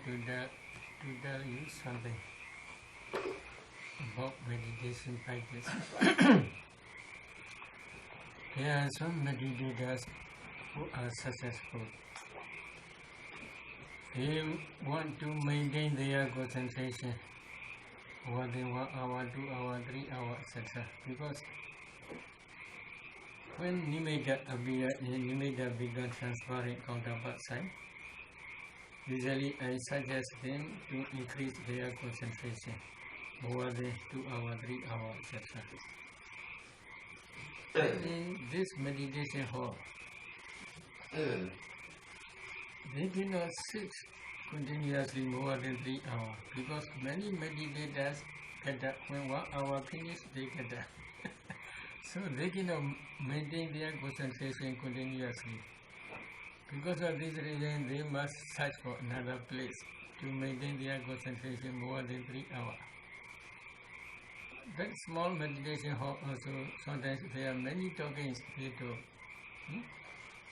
to tell you something about meditation practice. There are some meditators who are successful. They want to maintain their concentration more than 1 hour, 2 hours, 3 hours, etc. Because when nimitta appears, nimitta becomes transparent counterpart side. Usually I suggest them to increase their concentration more than 2 hours, 3 hours, etc. In this meditation hall, they cannot sit continuously more than 3 hours because many meditators get up when 1 hour finish, they get up. So they cannot maintain their concentration continuously. Because of this reason, they must search for another place to maintain their concentration more than 3 hours. That small meditation hall also, sometimes there are many talkings they talk.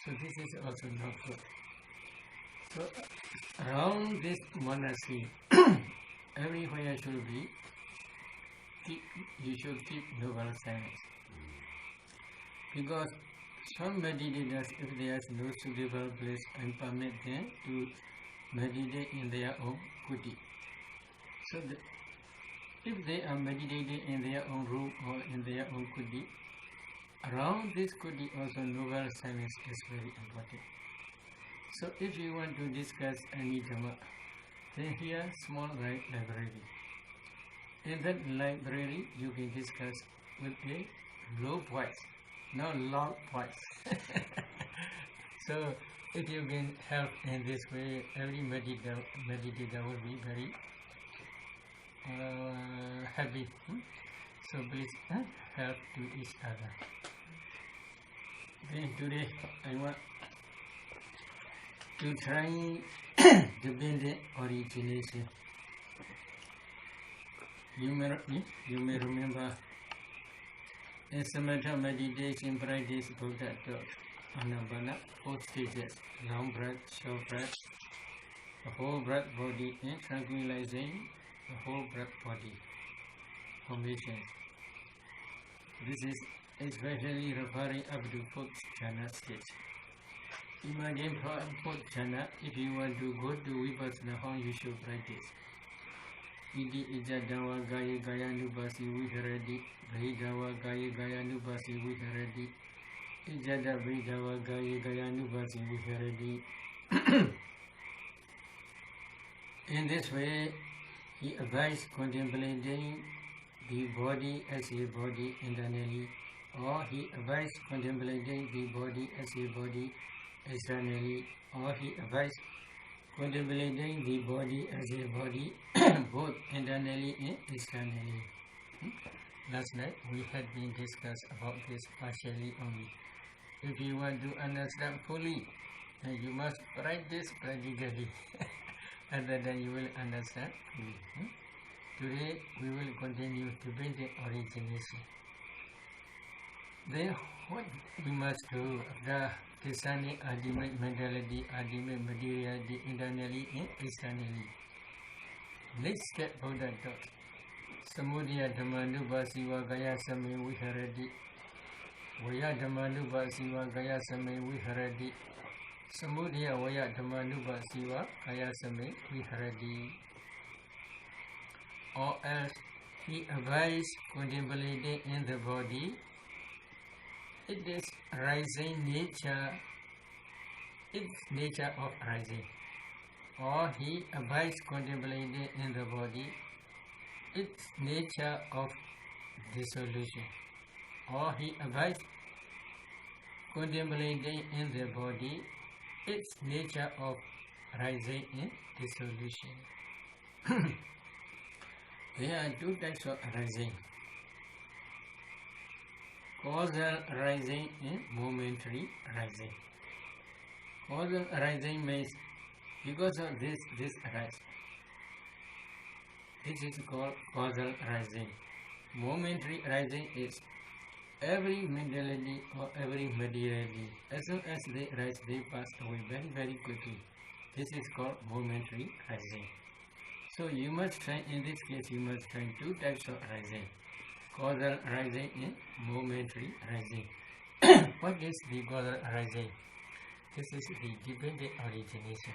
So this is also not good. So around this monastery, everywhere should be, you should keep noble silence. Because some meditators, if there is no suitable place, and permit them to meditate in their own kuti. So if they are meditating in their own room or in their own kuti, around this kuti also noble silence is very important. So if you want to discuss any Dhamma, then here small library. In that library you can discuss with a low voice, not loud voice. So if you can help in this way, every meditator will be very happy. So please help to each other. Then today I want to try dependent origination. You may remember in Samatha meditation practice, Buddha taught Anapana 4 stages: long breath, short breath, the whole breath body, and tranquilizing the whole breath body formations. This is especially referring up to 4th jhana stage. Imagine for 4th jhana, if you want to go to Vipassana, how you should practice. Iti ijadawa gaya gaya nubasi viharadi, bhidawa gaya gaya nubasi viharadi, ijada bhidawa gaya gaya nubasi viharadi. In this way, he advised contemplating the body as a body internally, or he advised contemplating the body as a body externally, or he advised contemplating the body as a body both internally and externally. Last night we had been discussed about this partially only. If you want to understand fully, then you must practice practically. And then you will understand fully. Today we will continue dependent origination. Then what we must do after discerning ultimate mentality, ultimate materiality internally and externally? Next step Buddha taught. Samudaya Dhammanubhasiva Gaya Same Viharadi. Vaya Dhammanubhasiva Gaya Same Viharadi. Samudaya Vaya Dhammanubhasiva Gaya Same Viharadi. Or else he advised contemplating in the body. It is rising nature, its nature of rising. Or he advised contemplating in the body, its nature of dissolution. Or he advised contemplating in the body, its nature of rising and dissolution. There are 2 types of rising: causal rising and momentary rising. Causal rising means because of this arise. This is called causal rising. Momentary rising is every mentality or every materiality. As soon as they rise, they pass away very, very quickly. This is called momentary rising. So you must try, in this case, you must try two types of rising. Causal rising and momentary rising. What is the causal rising? This is the dependent origination.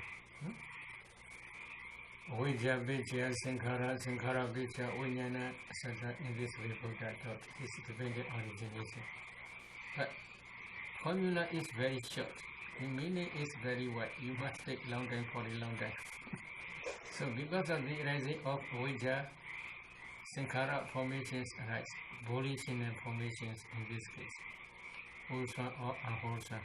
Vijja, Vijja, Sankhara, Sankhara, Vijja, Vijnana, etc. In this way, Buddha taught. This is dependent origination. But formula is very short. The meaning is very wide. You must take long time for a long time. So because of the rising of Vijja, Sankhara formations arise. Volitional formations in this case. Wholesome or unwholesome.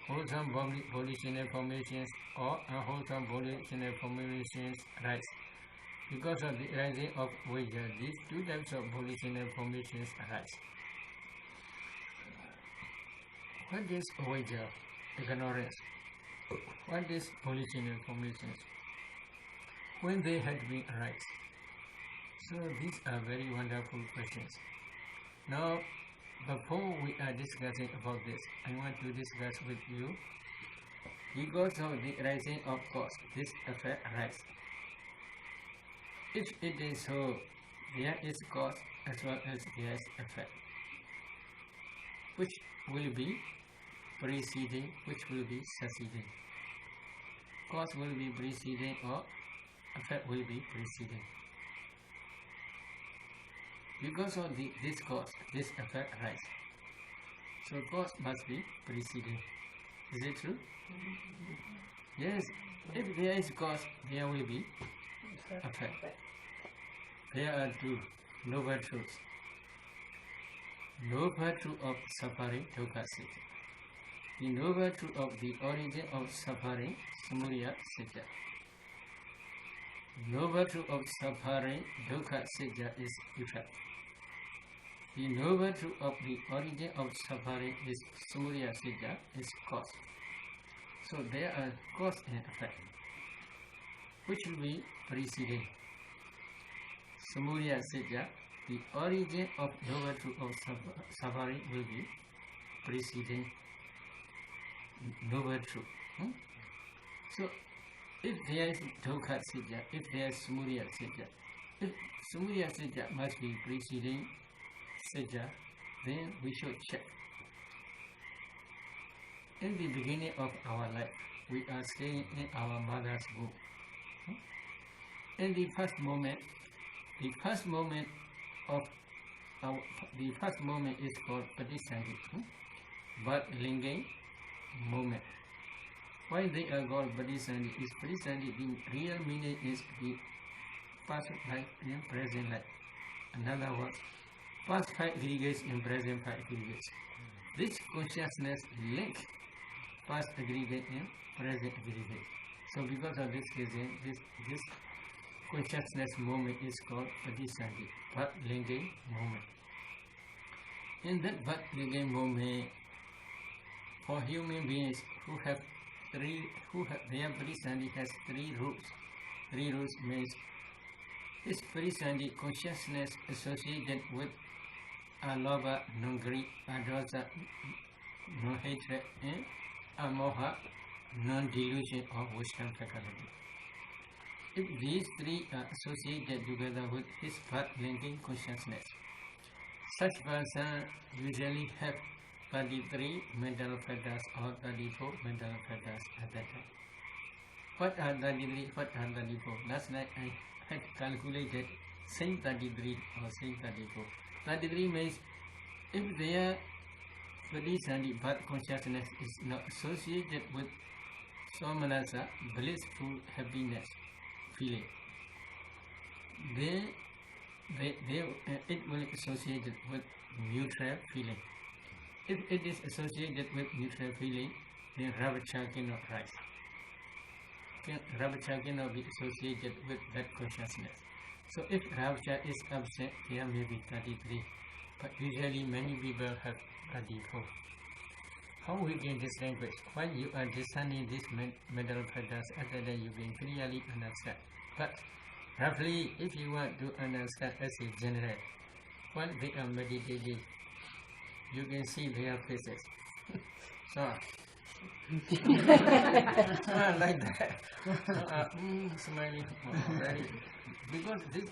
Wholesome volitional formations or unwholesome volitional formations arise. Because of the rising of Vijja, these two types of volitional formations arise. What is Vijja? Ignorance. What is volitional formations? When they had been arise. So these are very wonderful questions. Now, before we are discussing about this, I want to discuss with you, because of the rising of cause, this effect arises. If it is so, there is cause as well as there is effect, which will be preceding, which will be succeeding. Cause will be preceding or effect will be preceding. Because of this cause, this effect arises. So cause must be preceding. Is it true? Yes. If there is cause, there will be effect. There are two noble truths. Noble truth of suffering, dukkha sita. The noble truth of the origin of suffering, samudaya sita. Noble truth of suffering, dukkha sita is effect. The noble truth of the origin of suffering is samudaya sita, is cause. So there are cause and effect, which will be preceding. Samudaya sita, the origin of noble truth of suffering will be preceding noble truth. So if there is dukkha sita, if there is samudaya sita, if samudaya sita must be preceding sita, then we should check. In the beginning of our life, we are staying in our mother's womb. In the first moment is called Patisandhi, but lingam moment. Why they are called Patisandhi? Is Patisandhi, the real meaning is the past life and present life. In other words, past 5 aggregates and present 5 aggregates. This consciousness link past aggregate and present aggregate. So because of this reason, this consciousness moment is called Patisandhi, but lingam moment. In that but lingam moment, for human beings who have their Patisandhi has 3 rules. 3 rules means this Patisandhi consciousness associated with alobha, non-greed, adosa, non-hatred, and amoha, non-delusion or wisdom faculty. If these 3 are associated together with his birth linking consciousness, such person usually have 33 mental factors or 34 mental factors at that time. What are 33? What are 34? Last night I had calculated same 33 or same 34. 33 means if their Patisandhi birth consciousness is not associated with somanasa, blissful happiness feeling, then it will be associated with neutral feeling. If it is associated with neutral feeling, then rapture cannot rise. Rapture cannot be associated with that consciousness. So if rapture is absent, there may be 33, but usually many people have 34. How we can distinguish? When you are discerning these mental factors, at that time you can clearly understand. But roughly, if you want to understand as a general, when they are meditating, you can see their faces. So Like that. Smiling. Very. Because this,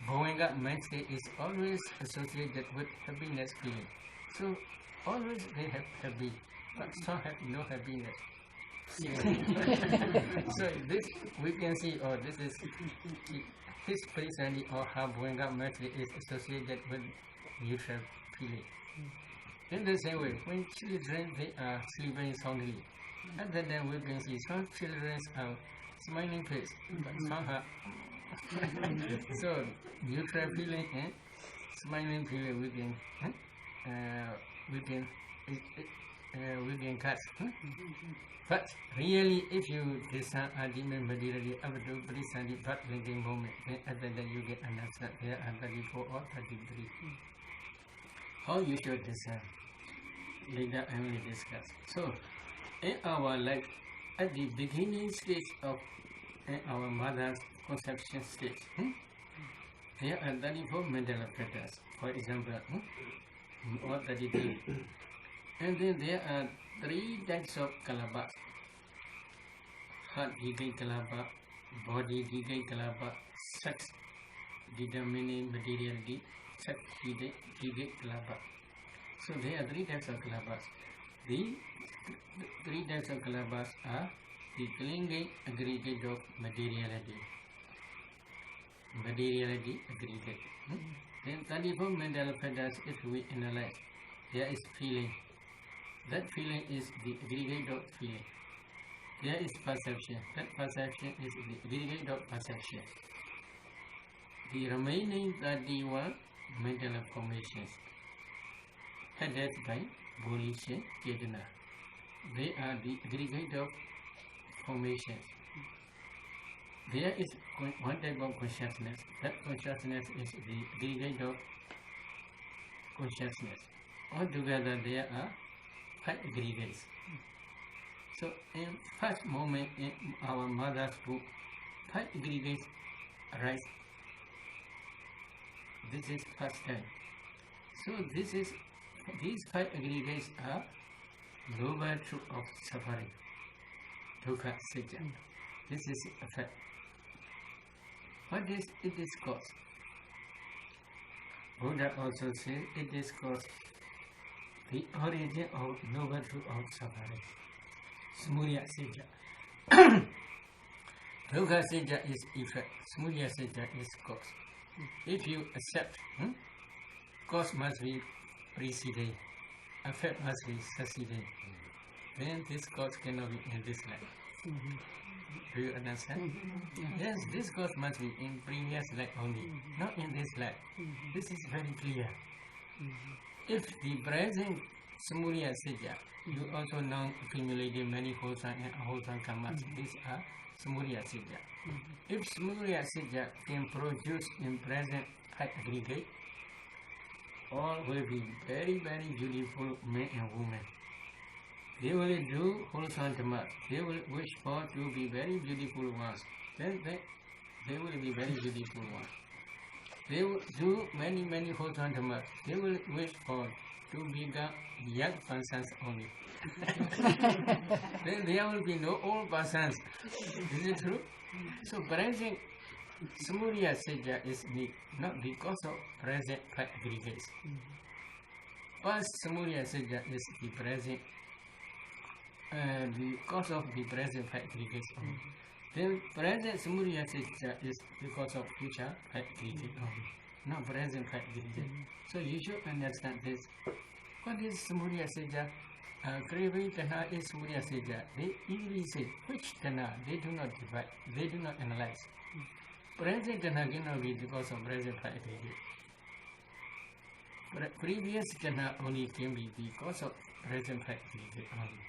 growing up mind state is always associated with happiness feeling. So always they have happy, but some have no happiness. So this we can see, oh, this is his personality or how growing up mind state is associated with neutral feeling. In the same way, when children they are sleeping soundly, at that time we can see some children have smiling face, but some have so neutral feeling and smiling feeling we can catch. But really, if you design a demon materially up to present but linking moment, then at that time you get understand there are 34 or 33. How you should design? Later I will discuss. So, in our life, at the beginning stage of our mother's conception stage, there are 34 mental factors, for example, or 33. And then there are 3 types of kalabas: heart decay kalaba, body decay kalaba, sex determining materiality, sex decay kalaba. So there are 3 types of kalabas. The 3 types of kalabas are the clinging aggregate of materiality aggregate. Then 34 mental factors, if we analyze, there is feeling. That feeling is the aggregate of feeling. There is perception. That perception is the aggregate of perception. The remaining 31 mental formations headed by volition, chetana. They are the aggregate of formations. There is one type of consciousness. That consciousness is the aggregate of consciousness. Altogether, there are 5 aggregates. So, in first moment in our mother's womb, 5 aggregates arise. This is first time. So, these 5 aggregates are lower truth of suffering, dukkha sajja. This is a fact. What is it is cause? Buddha also said it is cause the origin of lower truth of suffering. Smurya sajja. Dukkha sajja is effect. Smurya sajja is cause. If you accept, cause must be preceding, effect must be succeeding, then this cause cannot be in this life. Do you understand? Yes, this cause must be in previous life only, not in this life. This is very clear. If the present Samurya Sajja, you also know accumulated many wholesome and unwholesome karmas, these are Samurya Sajja. If Samurya Sajja can produce in present high aggregate, all will be very, very beautiful men and women. They will do wholesome dhamma. They will wish for to be very beautiful ones. Then they will be very beautiful ones. They will do many, many wholesome dhamma. They will wish for to become young persons only. Then there will be no old persons. Is it true? So present Samurya Sajja is not because of present five aggregates. First Samurya Sajja is the present, the cause of the present five aggregates only. Then present Samurya Sajja is because of future five aggregates only, not present five aggregates. So you should understand this. What is Samurya Sajja? Craving Tana is Samurya Sajja. They easily say which Tana, they do not divide, they do not analyze. Present Tana cannot be because of present five aggregates. Previous Tana only can be because of present five aggregates only.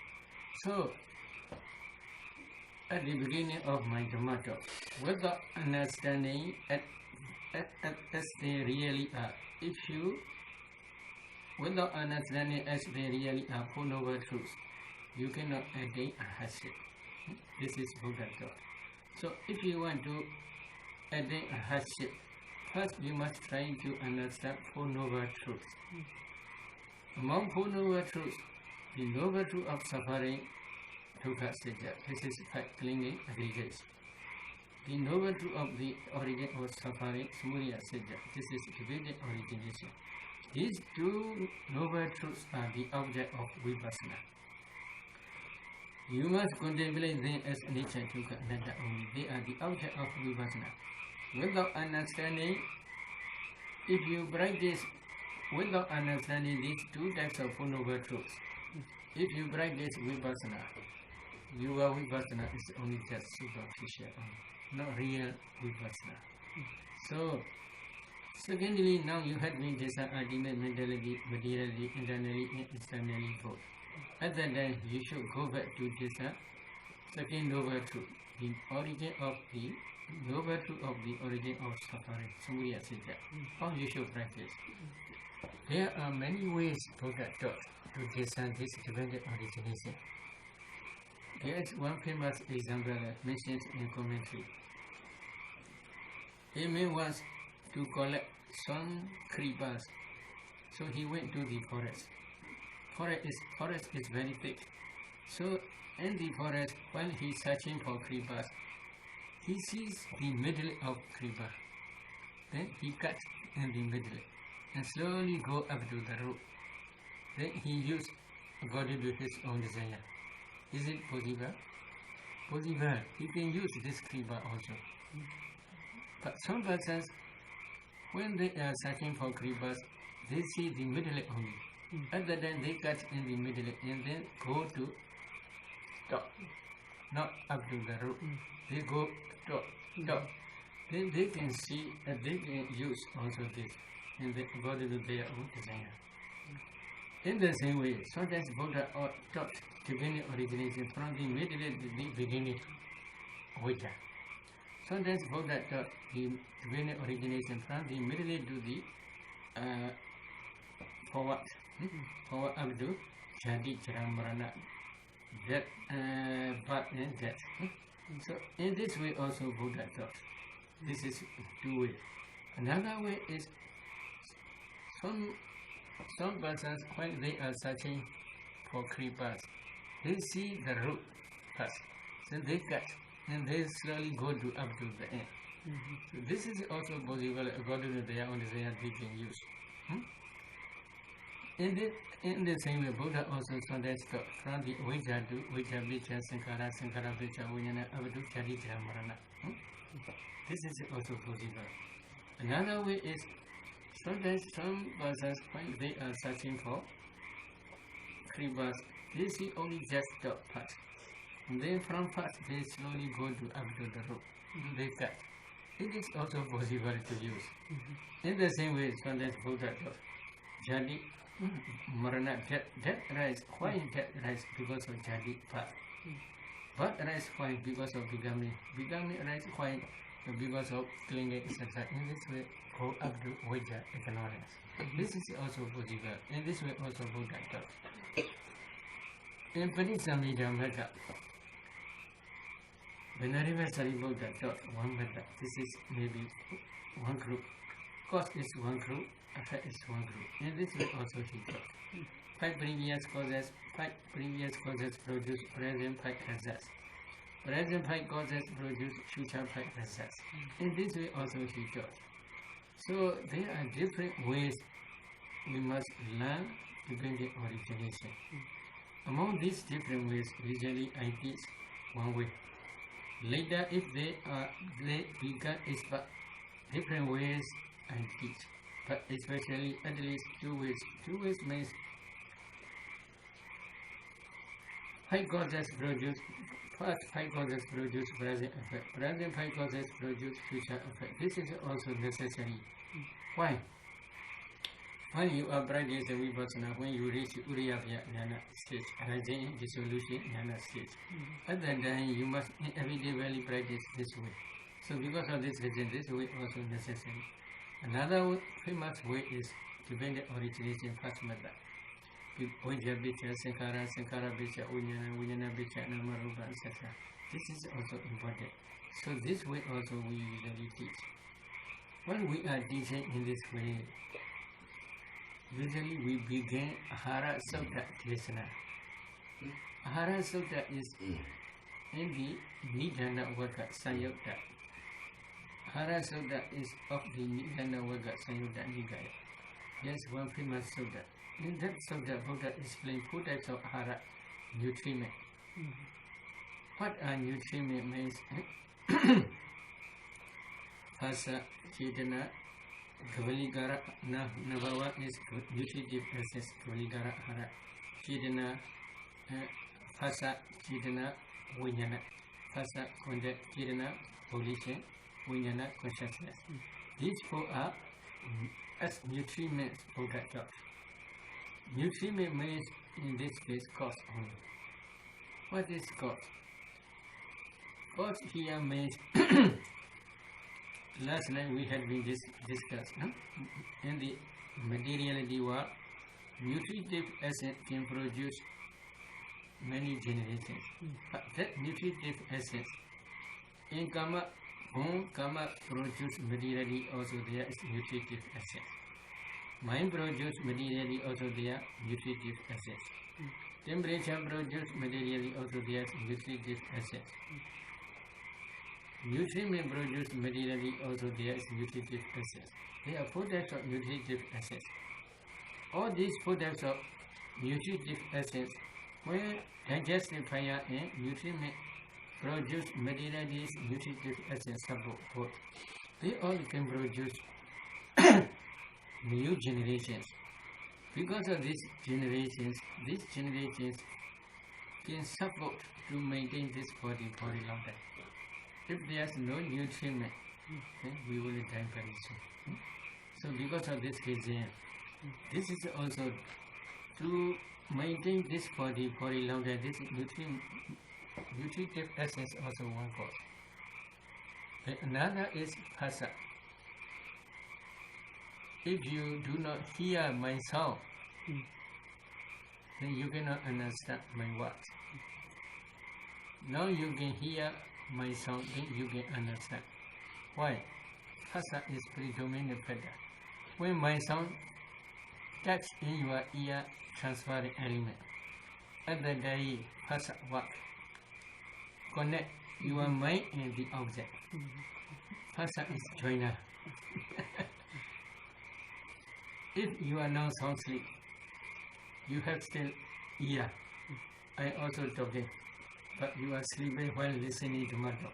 So, at the beginning of my Dhamma talk, without understanding as they really are, if you, without understanding as they really are Four Noble Truths, you cannot attain a hardship. This is Buddha talk. So, if you want to attain a hardship, first you must try to understand Four Noble Truths. Among Four Noble Truths, the noble truth of suffering, dukkha sajja. This is five clinging aggregates. The noble truth of the origin of suffering, samudaya sajja. This is dependent origination. These two noble truths are the object of vipassana. You must contemplate them as nature, dukkha, anatta only. They are the object of vipassana. Without understanding, if you practice without understanding these two types of Four Noble Truths, if you practice vipassana, your vipassana is only just superficial, not real vipassana. So, secondly, now you have been this ultimate mentality, materially, internally, and externally both. At that time, you should go back to this second noble truth, the origin of the noble truth of the origin of suffering, samudaya sajja. How you should practice. There are many ways Buddha taught to discern this dependent origination. There is one famous example mentioned in commentary. A man wants to collect some creepers, so he went to the forest. Forest is very thick. So in the forest, while he is searching for creepers, he sees the middle of creeper. Then he cuts in the middle and slowly go up to the root. Then he used according to his own desire. Is it possible? Possible. He can use this creeper also. But some persons, when they are searching for creepers, they see the middle only. At that time, they cut in the middle and then go to top, not up to the root. They go top. Then they can see and they can use also this, and they according to their own desire. In the same way, sometimes Buddha taught dependent origination from the middle to the beginning, Vajja. Sometimes Buddha taught the dependent origination from the middle to the forward up to Jati, Jara, Marana, death, birth and death. So in this way also Buddha taught. This is two ways. Another way is some persons, when they are searching for creepers, they see the root first, then they cut and they slowly go to up to the end. So this is also possible according to their own desire they can use. In the same way, Buddha also sometimes taught from the Vajja to Vajja Vicca, Sankara, Sankara Vicca, Vijnana, up to Jati, Jara, Marana. This is also possible. Another way is sometimes some persons, when they are searching for creepers, they see only just the part. And then from part, they slowly go to up to the root. They cut. It is also possible to use. In the same way, sometimes Buddha taught Jati, Marana, death rise. Why death rise? Because of Jati part. Birth rise. Why? Because of becoming. Becoming rise. Why? Because of clinging, etc. In this way, go up to Vajja, ignorance. This is also possible. In this way, also Buddha taught. In Paticamida method, Venerable Sariputta taught one method. This is maybe one group. Cause is one group, effect is one group. In this way, also he taught. Five previous causes produce present five results. Present five causes produce future five results. In this way also he taught. So there are different ways we must learn dependent origination. Among these different ways, usually I teach one way. Later, if they become expert, different ways I teach. But especially at least two ways. Two ways means five causes produce. First, five causes produce present effect. Present five causes produce future effect. This is also necessary. Why? When you are practicing vipassana, when you reach Uriyabhya Jnana stage, arising in dissolution Jnana stage, at that time you must inevitably practice this way. So because of this reason, this way also necessary. Another famous way is dependent origination first method. Vajja Vicca, Sankara, Sankara Vicca, Vijnana, Vijnana Vicca, Nama Rupa, etc. This is also important. So this way also we usually teach. When we are teaching in this way, usually we begin Ahara Sabda Desana. Ahara Sutta is in the Nidana Vaka Sanyutta. Ahara Sutta is of the Nidana Vaka Sanyutta Nikaya. There's one famous sutta. In that sutta, Buddha explained 4 types of ahara, nutriment. What are nutriment means? Phasa, Chetana, Kavaligara, Navawa is nutritive essence, Kavaligara ahara. Chetana, Phasa, Chetana, Vijnana. Phasa, Chetana, volition, Vijnana, consciousness. These 4 are as nutriments for that thought. Nutriment means in this case cause only. What is cause? Cause here means last night we had been discussed. No? In the materiality world, nutritive essence can produce many generations. But that nutritive essence in karma, home karma produce materially also there is nutritive essence. Mind produce materially also there nutritive essence. Temperature produce materially also there is nutritive essence. Nutriment produce materially also there is nutritive essence. There are 4 types of nutritive essence. All these 4 types of nutritive essence, when digestive fire and nutriment produce materially nutritive essence support both. They all can produce new generations. Because of these generations can support to maintain this body for a long time. If there is no nutriment, then we will die very soon. So because of this reason, this is also to maintain this body for a long time. This nutritive essence also one cause. Another is phasa. If you do not hear my sound, then you cannot understand my words. Now you can hear my sound, then you can understand. Why? Phasa is predominant factor. When my sound touch in your ear transferring element, at the day phasa work. Connect your mind and the object. Phasa is joiner. If you are now sound asleep, you have still ear. I also talking, but you are sleeping while listening to my talk.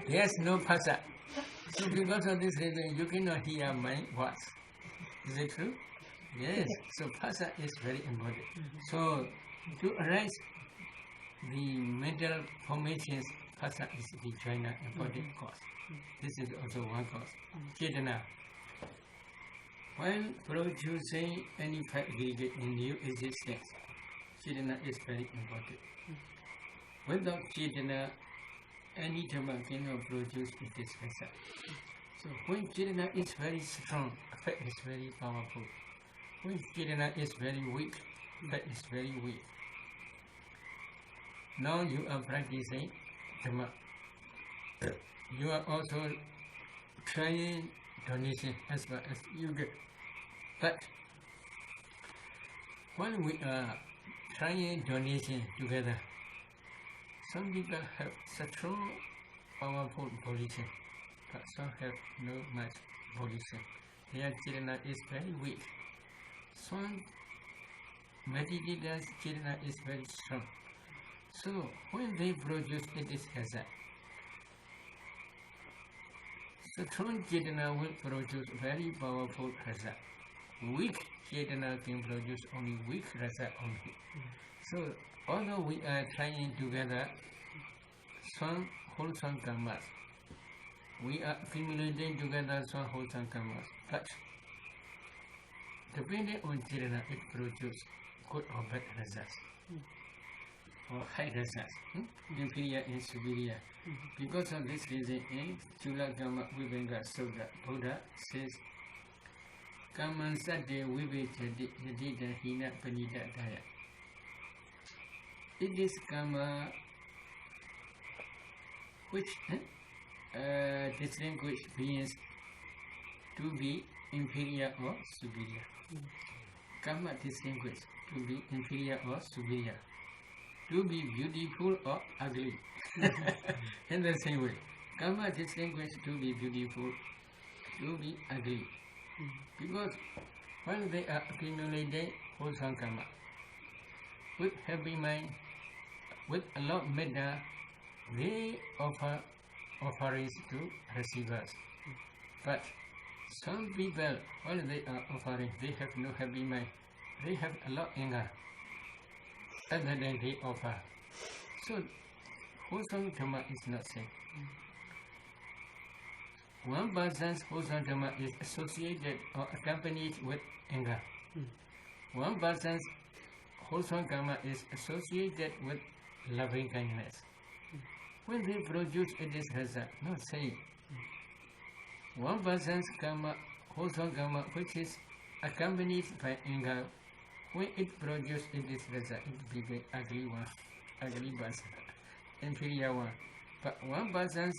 Yes, no phasa. So because of this reason, you cannot hear my words. Is it true? Yes. So phasa is very important. So to arise the mental formations, phasa is the joiner important cause. This is also one cause. Chetana. While producing any five aggregate in new existence, Chetana is very important. Without Chetana, any Dhamma cannot produce this phasa. So when Chetana is very strong, effect is very powerful. When Chetana is very weak, effect is very weak. Now you are practicing Dhamma. You are also trying donation as far as you get. But when we are trying donation together, some people have such strong, powerful position, but some have no much position. Their Chetana is very weak. Some meditators' Chetana is very strong. So when they produce it is hazard. Strong Chetana will produce very powerful rasa. Weak Chetana can produce only weak rasa only. So although we are trying together some wholesome karmas, we are accumulating together some wholesome karmas, but depending on Chetana, it produces good or bad rasas. Or high rasas, inferior and superior. Because of this reason, in Chula Gama Vibhenga Sutta, Buddha says, Kaman Sade Vibhechadi Yadida Hina Panita Daya. It is Kama which distinguish beings to be inferior or superior. karma distinguished to be inferior or superior, to be beautiful or ugly. In the same way, karma distinguished to be beautiful, to be ugly. Because when they are accumulating wholesome karma, with happy mind, with a lot of metta, they offer offerings to receivers. But some people, when they are offering, they have no happy mind. They have a lot of anger. Other than they offer. So, wholesome karma is not same. One person's wholesome karma is associated or accompanied with anger. One person's wholesome karma is associated with loving kindness. When they produce it is result, not same. One person's karma, wholesome karma, which is accompanied by anger, when it produces it is result, it becomes ugly one, ugly person, inferior one. But one person's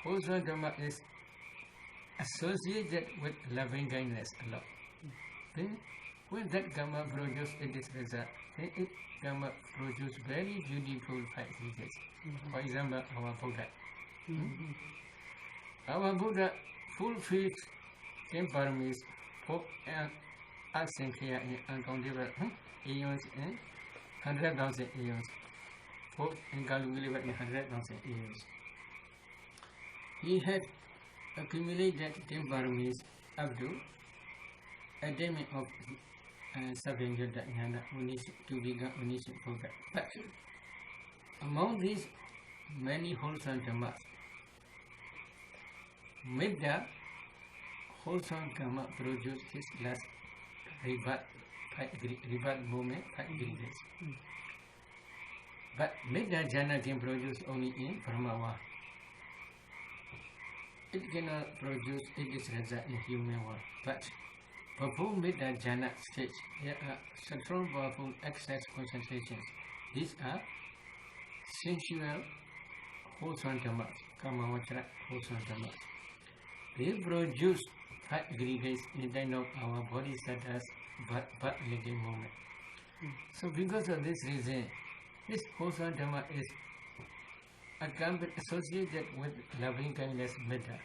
wholesome karma is associated with loving kindness a lot. Then, when that karma produces it is result, then it karma produce very beautiful five results. For example, our Buddha. Our Buddha fulfills 10 paramis for action clear in uncountable aeons and 100,000 aeons. For incalculable in 100,000 aeons. He had accumulated 10 paramis up to attainment of Savyajyata Jnana to become omniscient Buddha. But among these many wholesome karmas, Metta wholesome karma produces his last rebirth moment, 5 degrees. But Metta jhana can produce only in Brahma. It cannot produce its result in human world. But before Metta jhana stage, there are strong, powerful excess concentrations. These are sensual wholesome karmas, kamavachara wholesome karmas. They produce 5 aggregates in time of our bodhisattva's birth-living moment. So because of this reason, this wholesome karma is associated with loving kindness metta.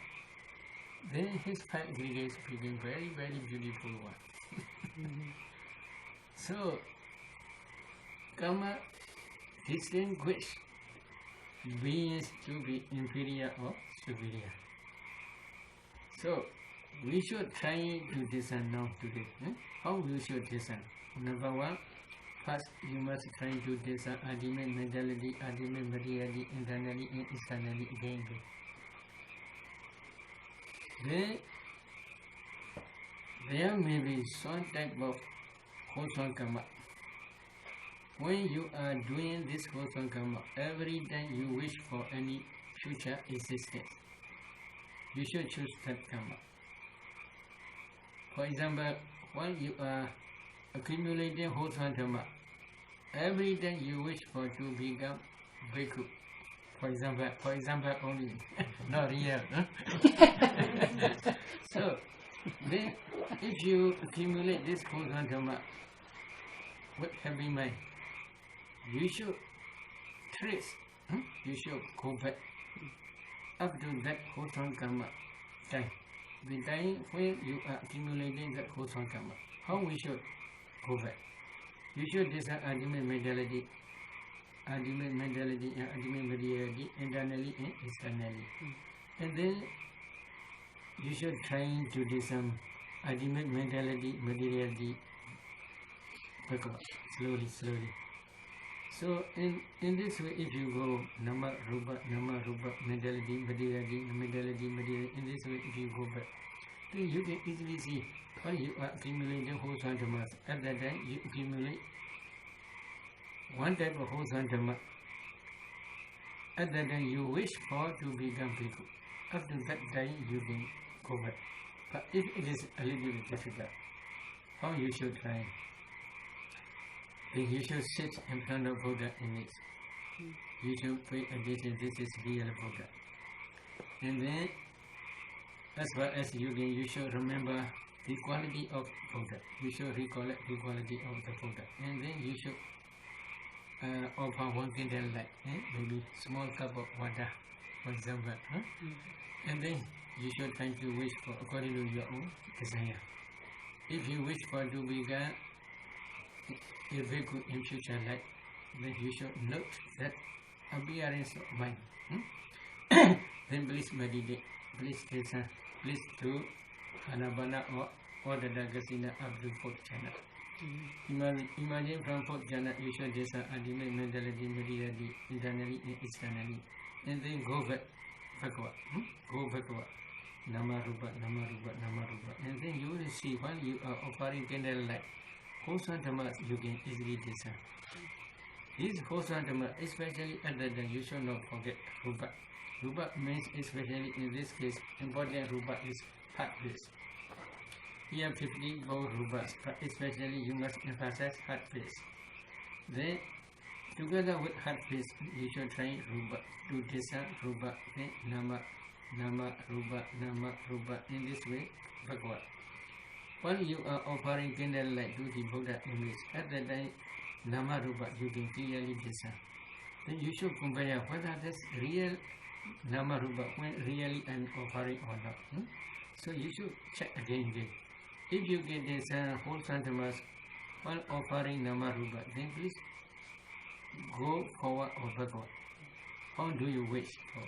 Then his 5 aggregates became very, very beautiful one. So, karma distinguish beings to be inferior or superior. So, we should try to discern now today. How we should discern? Number one, first you must try to discern ultimate mentality, ultimate materiality, internally and externally again. Then, there may be some type of wholesome karma. When you are doing this wholesome karma, every time you wish for any future existence, you should choose that karma. For example, when you are accumulating wholesome karma, every time you wish for to become bhikkhu. For example only, not real. So, then if you accumulate this wholesome karma with happy mind, you should trace, you should go back up to that wholesome karma time. The time when you are accumulating that wholesome karma, how we should go back? You should decide ultimate mentality and ultimate materiality, internally and externally. And then you should try to do some ultimate mentality, materiality, backward, slowly. So in this way, if you go nama rupa, mentality, materiality, in this way, if you go back, then you can easily see when you are accumulating wholesome karmas. At that time, you accumulate one type of wholesome karma. At that time, you wish for to become bhikkhu. After that time, you can go back. But if it is a little bit difficult, how you should try? Then you should sit in front of Buddha image. You should pay attention, this is real Buddha. And then, as far as you can, you should remember the quality of Buddha. You should recollect the quality of the Buddha. And then you should offer one candlelight, maybe small cup of water, for example. And then you should try to wish for according to your own desire. If you wish for to become a bhikkhu in future life, then you should note that appearance of mind. Then please meditate, please listen, please do Anabana or the Dagasina up to 4th channel. Imagine from 4th channel you should desire ultimate mentality, materiality, internally and externally. And then go backward. Go backward. Namarupa, Namarupa, Namarupa. And then you will see while you are offering candlelight, wholesome dhamma you can easily discern. This wholesome dhamma, especially at the time, you should not forget Rupa. Rupa means, especially in this case, important Rupa is heart base. Here 54 Rupas, but especially you must emphasize heart base. Then, together with heart base, you should try Rupa to discern Rupa, then Nama, Nama, Rupa, Nama, Rupa, in this way, backward. While you are offering candlelight to the Buddha image, at that time, Nama Rupa you can clearly discern. Then you should compare whether that's real Nama Rupa when really I'm offering or not. So you should check again. If you get this wholesome dhammas while offering Nama Rupa, then please go forward or backward. How do you wish for?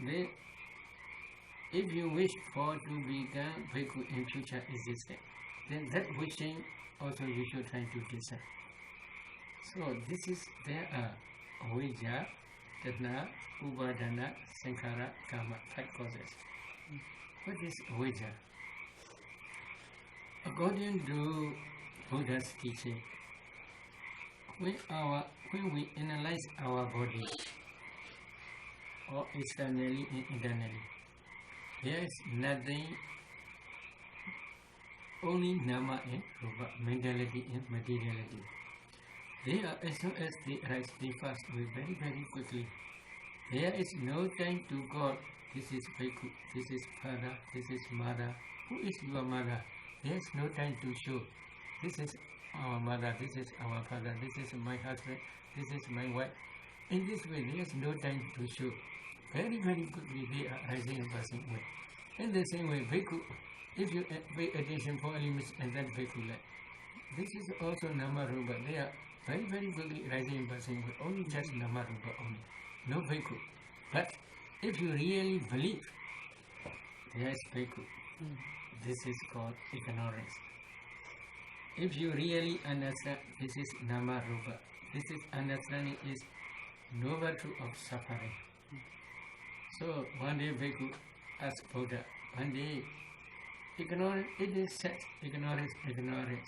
Then, if you wish for to become bhikkhu in future existence, then that wishing also you should try to discern. So this is there are avijja, tanha, upadana, sankhara, karma, 5 causes. What is avijja? According to Buddha's teaching, when we analyze our body, or externally and internally, there is nothing, only Nama and Rupa, mentality and materiality. They are, as soon as they arise, they pass away very, very quickly. There is no time to call, this is bhikkhu, this is father, this is mother. Who is your mother? There is no time to show, this is our mother, this is our father, this is my husband, this is my wife. In this way, there is no time to show. Very, very quickly they are rising and passing away. In the same way, bhikkhu, if you pay attention for elements and that bhikkhu life, this is also Nama Rupa. They are very, very quickly rising and passing away. Only just Nama Rupa only. No bhikkhu. But if you really believe there is bhikkhu, this is called ignorance. If you really understand this is Nama Rupa, this is understanding is noble truth of suffering. So one day bhikkhu asked Buddha, one day, ignorance, it is said, ignorance, ignorance.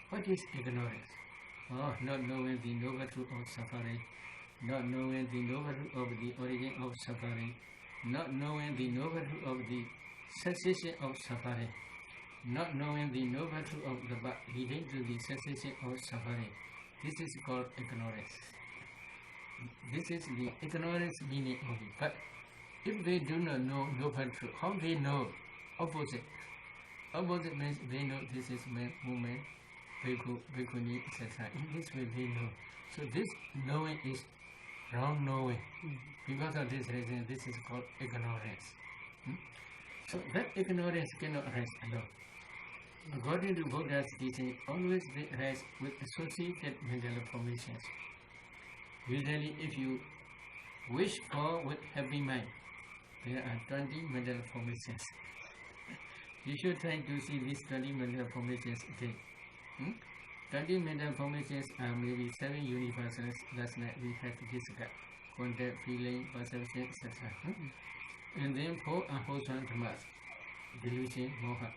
What is ignorance? Oh, not knowing the noble truth of suffering, not knowing the noble truth of the origin of suffering, not knowing the noble truth of the cessation of suffering, not knowing the noble truth of the birth leading to the cessation of suffering. This is called ignorance. This is the ignorance meaning only. But if they do not know noble truth, how they know opposite? Opposite means they know this is man, woman, bhikkhu, bhikkhuni, etc. In this way they know. So this knowing is wrong knowing. Because of this reason, this is called ignorance. So that ignorance cannot arise alone. According to Buddha's teaching, always they arise with associated mental formations. Usually if you wish for with happy mind, there are 20 mental formations. You should try to see these 20 mental formations again. 20 mental formations are maybe 7 universals. Last night we had discussed contact, feeling, perception, etc. And then 4 unwholesome dhammas: delusion, moha,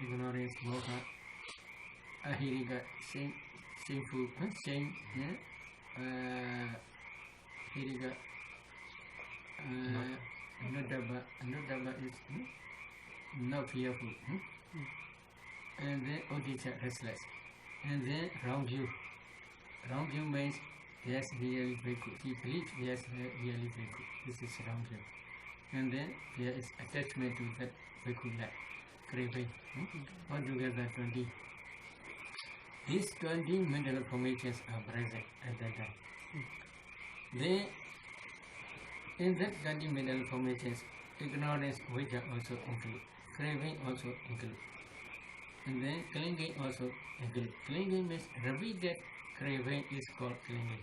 ignorance, moha, ahirika, shame, shameful, shame, ahirika, anodaba is not fearful, and then odisha, restless, and then wrong view. Wrong view means yes, really bhikkhu. He believes yes, really bhikkhu. This is wrong view. And then there is attachment to that bhikkhu life. craving. Altogether 20. These 20 mental formations are present at that time. Then, in that 20 mental formations, ignorance, which are also include, craving also include, and then clinging also include. Clinging means repeated craving is called clinging.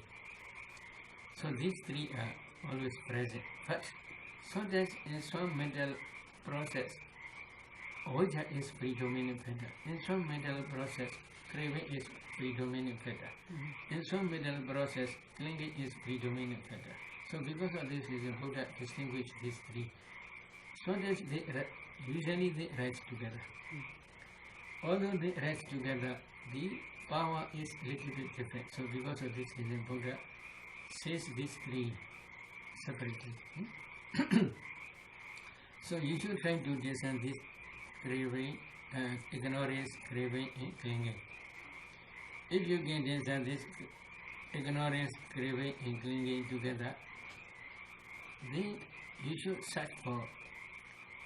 So these three are always present. But sometimes in some mental process, which is predominant factor. In some mental process, craving is predominant factor. In some mental process, clinging is predominant factor. So because of this reason, Buddha distinguished these three. Sometimes usually they rise together. Although they rise together, the power is little bit different. So because of this reason, Buddha says these three separately. So you should try to discern this craving, ignorance, craving, and clinging. If you can discern this ignorance, craving, and clinging together, then you should search for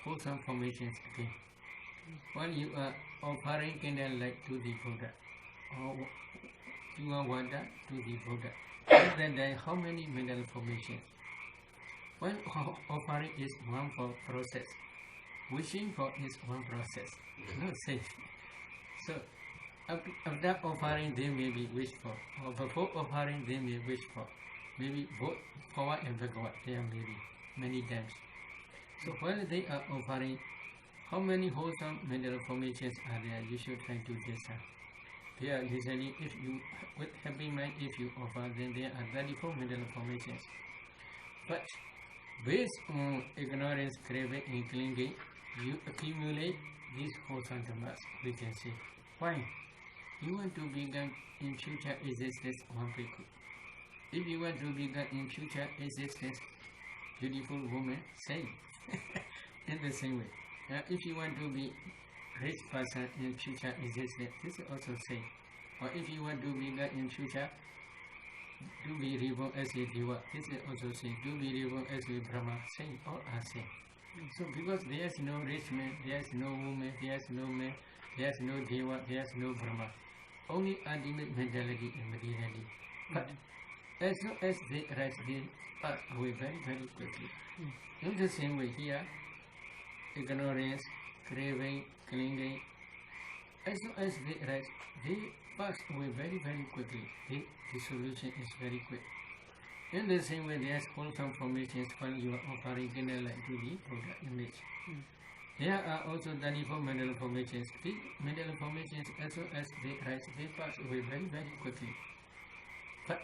wholesome formations again. While you are offering candlelight to the Buddha, or pure water to the Buddha, at that time, how many mental formations? While offering is one process, wishing for is one process. No say. So after offering they may be wished for, or before offering they may wish for. Maybe both forward and backward there may be many times. So while they are offering, how many wholesome mental formations are there? You should try to discern. They are usually, if you with happy mind, if you offer, then there are 34 mental formations. But based on ignorance, craving, and clinging, you accumulate these wholesome dhammas, we can say. Why? You want to become in future existence one bhikkhu. If you want to become in future existence beautiful woman, same. In the same way. If you want to be rich person in future existence, this is also same. Or if you want to become in future to be reborn as a deva, this is also same. To be reborn as a Brahma, same. All are same. So because there is no rich man, there is no woman, there is no man, there is no deva, there is no Brahma. Only ultimate mentality and materiality. But as soon as they rise, they pass away very, very quickly. In the same way here, ignorance, craving, clinging, as soon as they rise, they pass away very, very quickly. The dissolution is very quick. In the same way, there is wholesome formations while you are offering candlelight to the Buddha image. There are also 34 mental formations. The mental formations, as soon as they rise, they pass away very, very quickly. But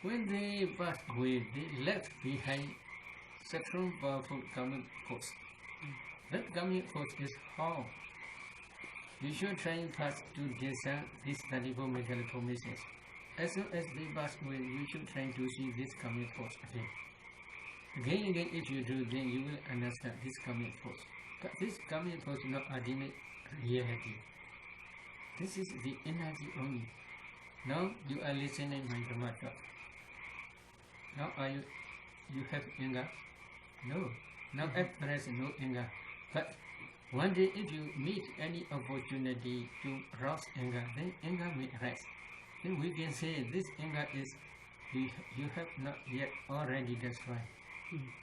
when they pass away, they left behind strong, powerful karmic force. That karmic force is how you should try first to discern these 34 mental formations. As soon as they pass away, you should try to see this karmic force again. Again and again, if you do, then you will understand this karmic force. But this karmic force is not ultimate reality. This is the energy only. Now you are listening my Dhamma talk. Now you have anger? No. Now at present no anger. But one day if you meet any opportunity to rouse anger, then anger may rise. Then we can say this anger is you have not yet already destroyed,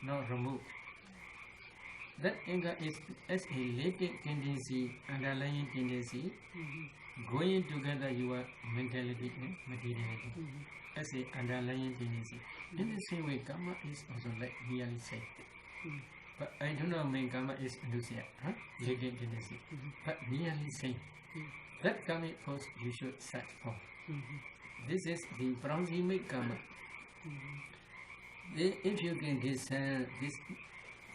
not removed. That anger is as a latent tendency, underlying tendency, going together your mentality and materiality as a underlying tendency. In the same way, karma is also like merely said. But I do not mean karma is enthusiasm, latent tendency. But merely say that karmic force you should search for. This is the proximate karma. If you can discern this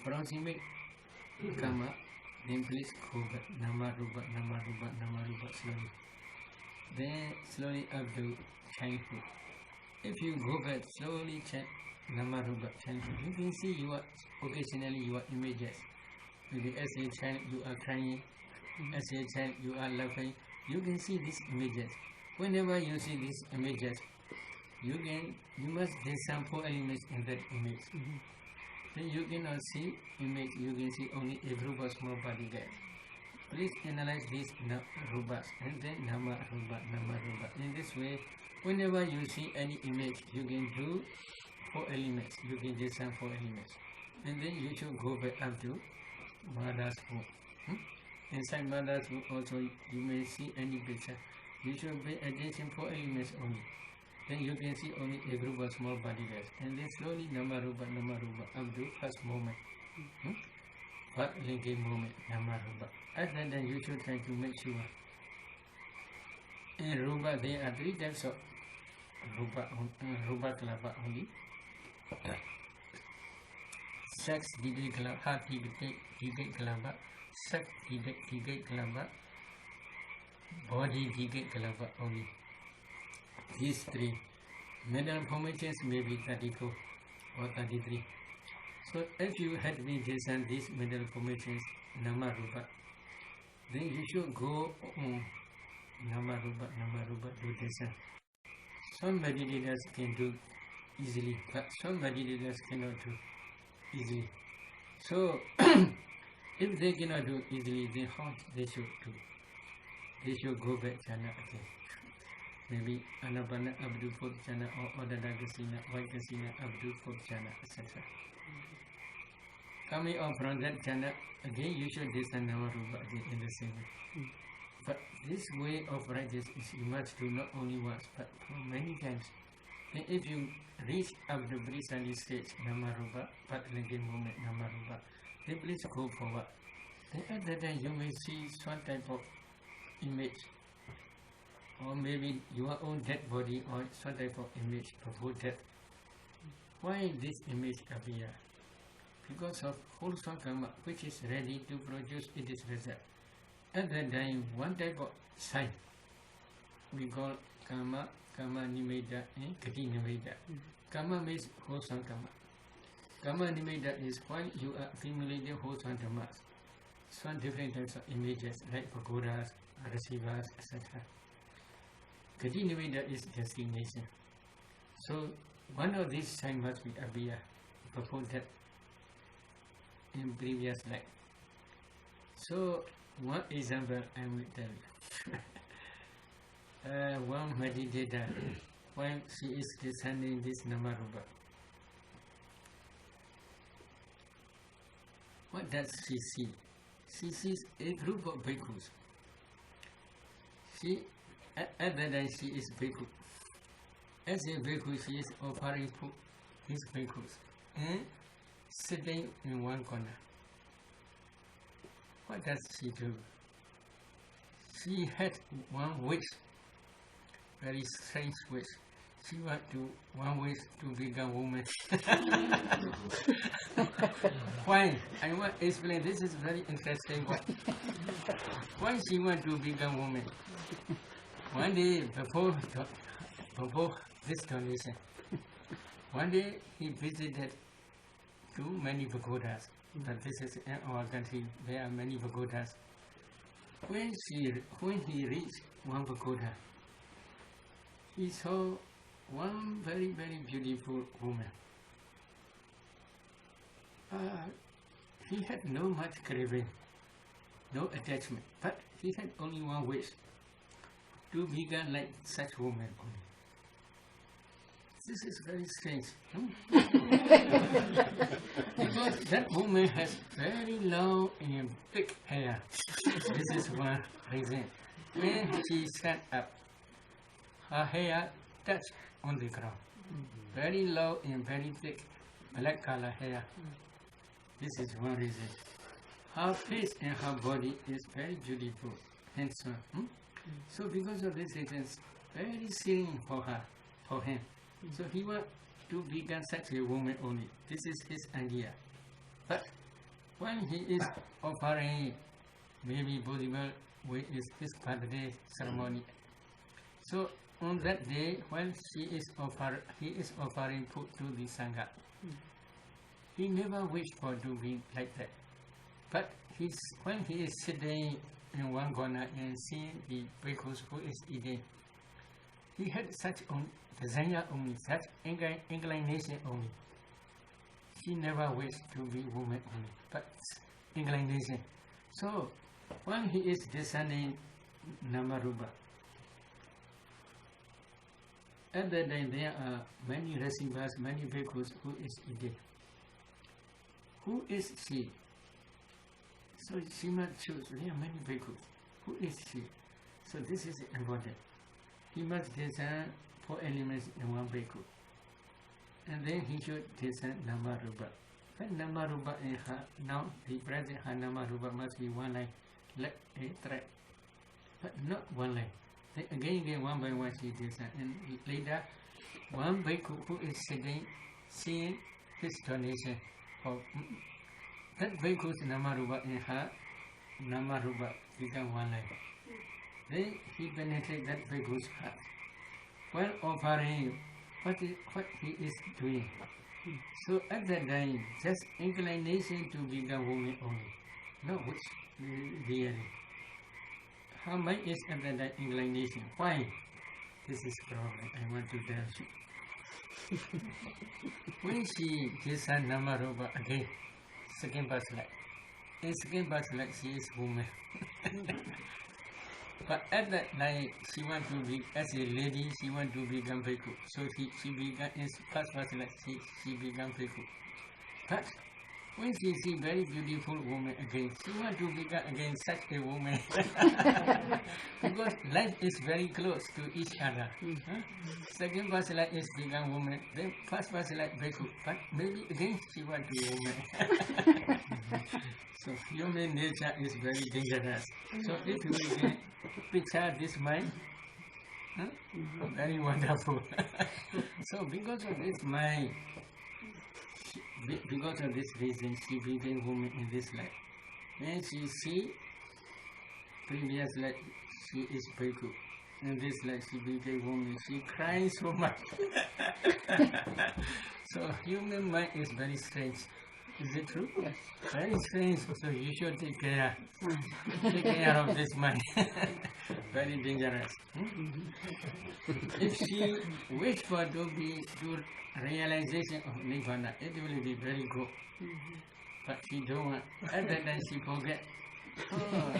proximate karma, then please go back nama rupa slowly. Then slowly up to childhood. If you go back slowly nama rupa childhood, you can see occasionally your images. Maybe as a child you are crying, as a child you are laughing. You can see these images. Whenever you see these images, you must discern 4 elements in that image. Then you cannot see image, you can see only a group of small particles. Please analyze these rubas and then nama ruba, nama ruba. In this way, whenever you see any image, you can do 4 elements. You can design 4 elements. And then you should go back up to mother's womb. Inside mother's womb also you may see any picture. You should pay attention 4 elements only. Then you can see only a group of small particles. And then slowly namaruba up to first moment. First linking moment, namaruba. After that you should try to make sure. In ruba there are 3 types of ruba kalapa only. Sex digate kalapa, heart digate kalapa, sex digate kalapa, body digate kalapa only. These 3 mental formations may be 34 or 33. So if you had been design these mental formations nama rupa, then you should go on nama rupa to design. Some meditators can do easily, but some meditators cannot do easily. So if they cannot do easily, then how they should do? They should go back jhana again. Maybe Anapana Abdu 4th jhana or Odadagasina, Vaikasina Abdu 4th jhana, etc. Coming up from that jhana, again you should design Namarupa again in the same way. But this way of practice is you must do not only once, but for many times. And if you reach up the Brisani stage, Namarupa, but linking moment Namarupa, then please go forward. Then at that time you may see some type of image, or maybe your own dead body or some type of image before death. Why this image appear? Because of wholesome karma which is ready to produce its result. At that time, one type of sign we call karma nimeda and kati nimeda. Karma means wholesome karma. Karma nimeda is when you are accumulating wholesome dhammas. Some different types of images like pagodas, rasivas, etc. Kati nimeda is destination. So one of these signs must be appear before that in previous life. So one example I will tell you. One meditator, when she is descending this Namarupa, what does she see? She sees a group of bhikkhus. At that time she is bhikkhu. As a bhikkhu, she is offering food these bhikkhus and sitting in one corner. What does she do? She had one wish, very strange wish. She one wish to become woman. Why? I want to explain. This is very interesting. Why she want to become woman? One day before this donation, one day he visited too many pagodas. But this is in our country. There are many pagodas. When he reached one pagoda, he saw one very, very beautiful woman. He had no much craving, no attachment, but he had only one wish, to become like such woman only. This is very strange. Because that woman has very long and thick hair. This is one reason. When she sat up, her hair touched on the ground. Very long and very thick, black color hair. This is one reason. Her face and her body is very beautiful, handsome. So because of this reason, very serene for him. So he wants to become such a woman only. This is his idea. But when he is offering, maybe possible with his birthday ceremony. So on that day, when he is offering food to the Sangha, he never wished for to be like that. But when he is sitting in one corner and seeing the bhikkhus who is eating, he had such desire only, such inclination only. He never wished to be woman only, but inclination. So When he is descending Namarupa, at that time there are many receivers, many bhikkhus who is eating. Who is she? So she must choose. There are many bhikkhus. Who is she? So this is important. He must descend 4 elements in one bhikkhu. And then he should descend Namarupa. When Namarupa in her, now the present her Namarupa must be one line, left a thread. But not one line. Then again, one by one she descends. And later, one bhikkhu who is sitting, seeing his donation of that bhikkhu's Namarupa in her Namarupa become one line. Then he penetrates that bhikkhu's heart. While offering what he is doing. So at that time, just inclination to become woman only. No, which really. How much is at that time inclination? Why? This is problem. I want to tell you. When she descends Namarupa again, second birth life. In second birth life, she is woman. But at that night, she want to be, as a lady, she want to become bhikkhu. So she began, in first birth life, she become bhikkhu. But when she see very beautiful woman again, she want to become again such a woman. Because life is very close to each other. Second birth life is become woman, then first birth life bhikkhu. But maybe again she want to be woman. So human nature is very dangerous. So if you can picture this mind, very wonderful. So because of this mind, because of this reason, she became woman in this life. When she see previous life, she is bhikkhu. In this life, she became woman. She cries so much. So human mind is very strange. Is it true? Yes. Very strange. So you should take care. Take care of this mind. Very dangerous. If she wish for to realization of Nibbana, it will be very good. But she don't want. At that time she forget. Oh.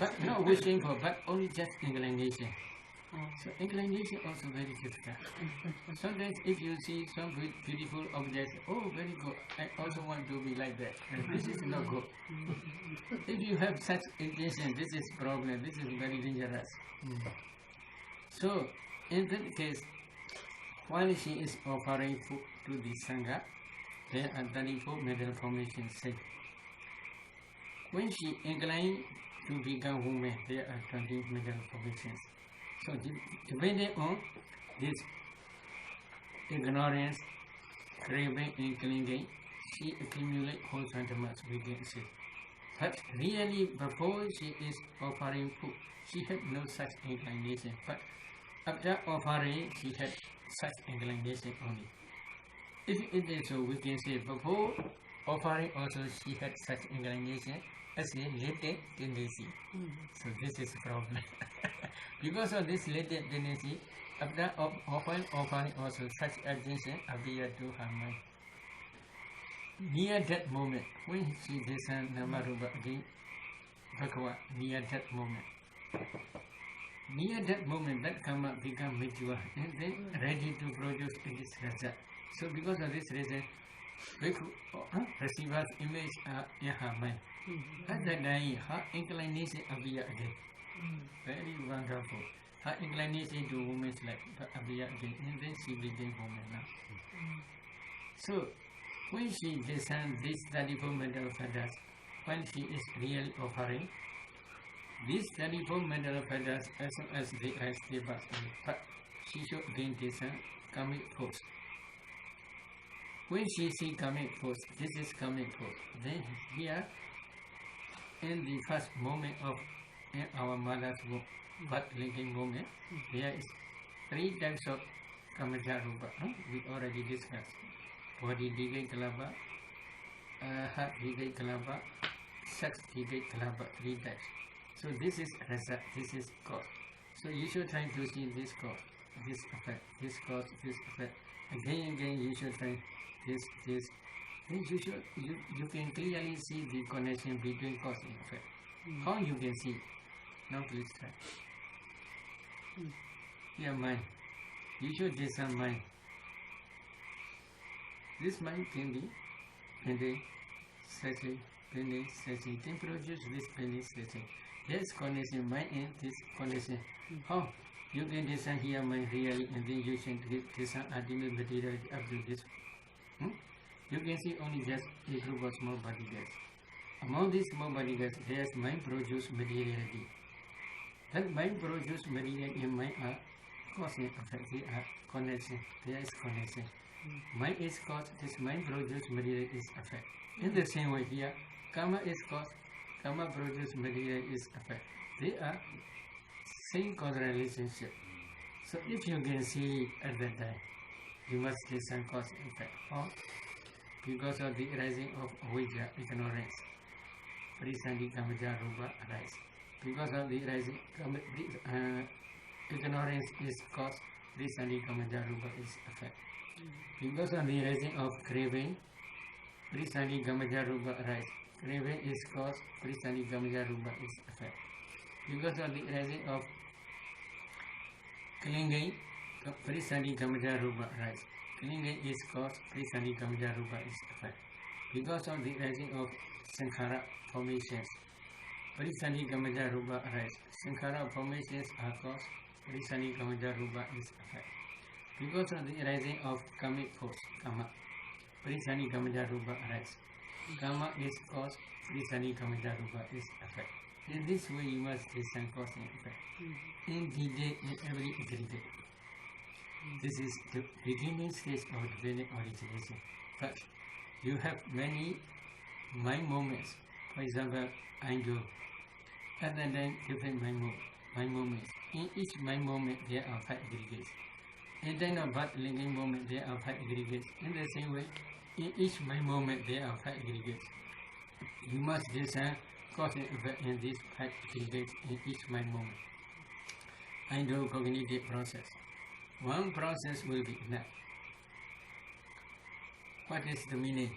But not wishing for, but only just inclination. So inclination also very difficult. Sometimes if you see some beautiful objects, oh very good, I also want to be like that. And this is not good. If you have such intention, this is problem, this is very dangerous. So in that case, while she is offering food to the Sangha, there are 34 mental formations set. When she inclined to become woman, there are 20 mental formations. So depending on this ignorance, craving and clinging, she accumulates whole sentiments, we can say. But really before she is offering food, she had no such inclination. But after offering, she had such inclination only. If it is so, we can say before offering also she had such inclination as a latent tendency. So this is the problem. Because of this latent tendency, after offering also such attention appeared to her mind. Near that moment, when she descends Namarupa again, Bhagavad, near that moment, that karma become mature and then ready to produce its result. So because of this reason, Bhikkhu receives image in her mind. At that time, her inclination appear again. Very wonderful. Her inclination to woman's life appear again, and then she became woman now. So when she descends these 34 mental feathers, when she is really offering, these 34 mental feathers, as soon as they are stable, but she should again descend karmic force. When she see karmic force, this is karmic force. Then here, in the first moment of our mother's womb, birth linking moment, there is 3 types of kamaja rupa. We already discussed. Body digay kalaba, heart digay kalaba, sex digay kalaba, 3 types. So this is result, this is cause. So you should try to see this cause, this effect, this cause, this effect. Again, you should try this. Then you can clearly see the connection between cause and effect. How you can see? Now please try. Your mind. You should discern mind. This mind can be pending, searching, pending, searching. Can produce this pending, searching. There's connection, mind and this connection. How? You can discern here mind really and then you can discern ultimate materiality up to this. You can see only just a group of small particles. Among these small particles, there's mind produced materiality. That mind produced material in mind are cause and effect. They are connection. There is connection. Mind is cause, this mind produced material is effect. In the same way here, karma is cause, karma produced material is effect. They are same causal relationship. So if you can see at that time, you must discern cause and effect. Or because of the arising of avijja, ignorance, Prisandi Kamaja Rupa arise. Because of the rising ignorance is cause, Prisandi Kamaja Rupa is effect. Because of the rising of craving, Prisandi Kamaja Rupa arise. Craving is cause, Prisandi Kamaja Rupa is effect. Because of the rising of clinging, Prisandi Kamaja Rupa arise. Clinging is cause, Prisandi Kamaja Rupa is effect. Because of the rising of Sankhara formations, Prisandi Kamaja Rupa arise. Sankhara formations are cause, Prisandi Kamaja Rupa is effect. Because of the rising of karmic force, karma, Prisandi Kamaja Rupa arise. Karma is cause, Prisandi Kamaja Rupa is effect. In this way, you must discern cause and effect. In detail, in every aggregate. This is the beginning stage of dependent origination. First, you have many mind moments. For example, I do. At that time, different mind moments. In each mind moment, there are 5 aggregates. In time of birth linking moment, there are 5 aggregates. In the same way, in each mind moment, there are 5 aggregates. You must discern cause and effect in these 5 aggregates in each mind moment. I do cognitive process. One process will be enough. What is the meaning?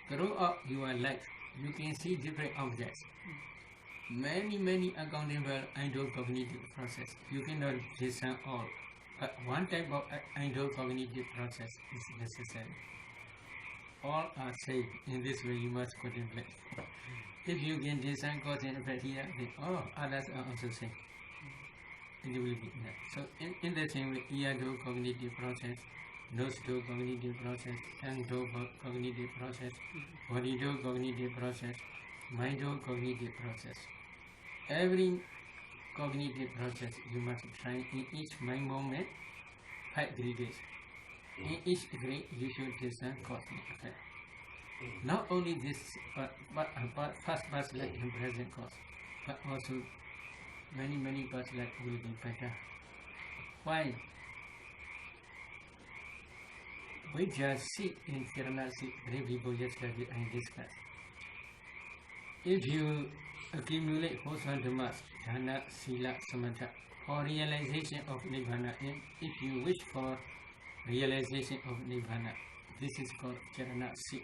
Throughout your life, you can see different objects. Many uncountable cognitive process. You cannot discern all, but one type of cognitive process is necessary. All are safe. In this way, you must contemplate. If you can discern cause and effect here, then all others are also safe. It will be enough. So, in the same way, ear do cognitive process, nose do cognitive process, tongue do cognitive process, body do cognitive process, mind do cognitive process. Every cognitive process you must try in each mind moment, 5 aggregates. In each aggregate, you should discern cause and effect. Not only this, but first past life and present cause, but also many past life will be better. Why? We just see in Kirana see 3 people yesterday I discussed. If you accumulate wholesome dhammas, dana, sila, samatha, for realization of Nibbana, and if you wish for realization of Nibbana, this is called Kirana seed.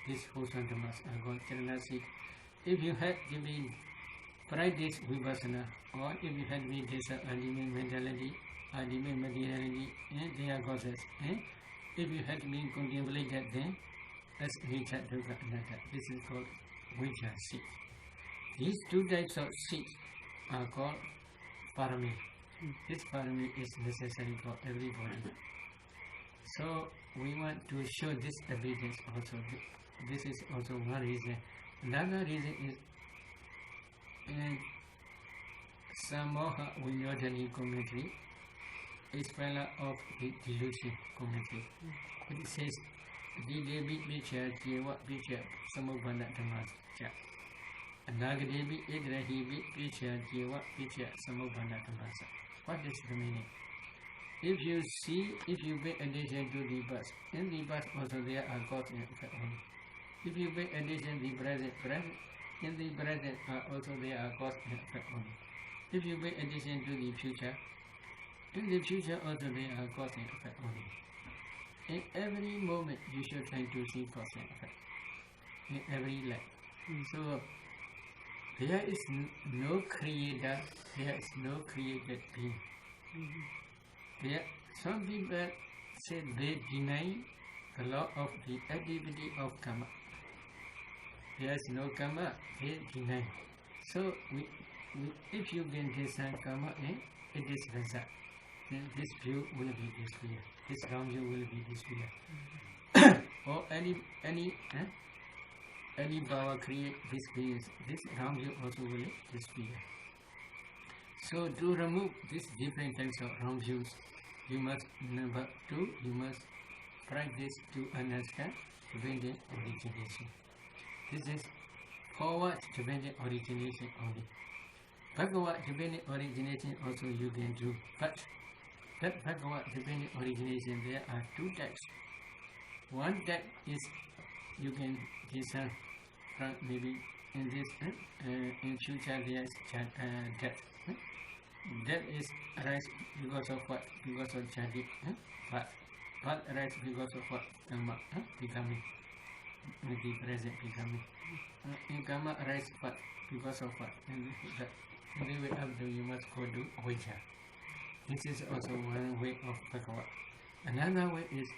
These wholesome dhammas are called Kirana seed. If you had given practice vipassana, or if you had been this ultimate mentality, ultimate materiality, and their causes, and if you had been contemplated then as nature dukkha anatta, this is called vijja seed. These 2 types of seeds are called parami. This parami is necessary for everybody. So we want to show this evidence also. This is also one reason. Another reason is in Samoha Vinyodhani commentary, a speller of the delusion commentary. It says, Didevi Bicha Jiva Bicha Samubhana Dhamascha. Nagadevi Idrahivi Bicha Jiva Bicha Samubhana Dhamasa. What is the meaning? If you see, if you pay attention to the past, in the past also there are cause and effect only. If you pay attention to the present, in the present also there are cause and effect only. If you pay attention to the future, in the future also there are cause and effect only. In every moment you should try to see cause and effect. In every life. So There is no creator, there is no created being. Some people say they deny the law of the activity of karma. There is no karma, they deny. So if you can discern karma and it is result, then this view will be disappear. This wrong view will be disappear. Or any power create this beings, this wrong view also will disappear. So to remove these different types of wrong views, you must number 2, you must practice to understand dependent origination. This is forward dependent origination only. Backward dependent origination also you can do, but that backward dependent origination there are 2 types. One type is you can discern from maybe in this in future there is death. Death is arise because of what? Because of jadi birth. Birth arise because of what? Karma becoming. The present becoming. In karma arise what? Because of what? And the way after you must go to Vajja. This is also one way of backward. Another way is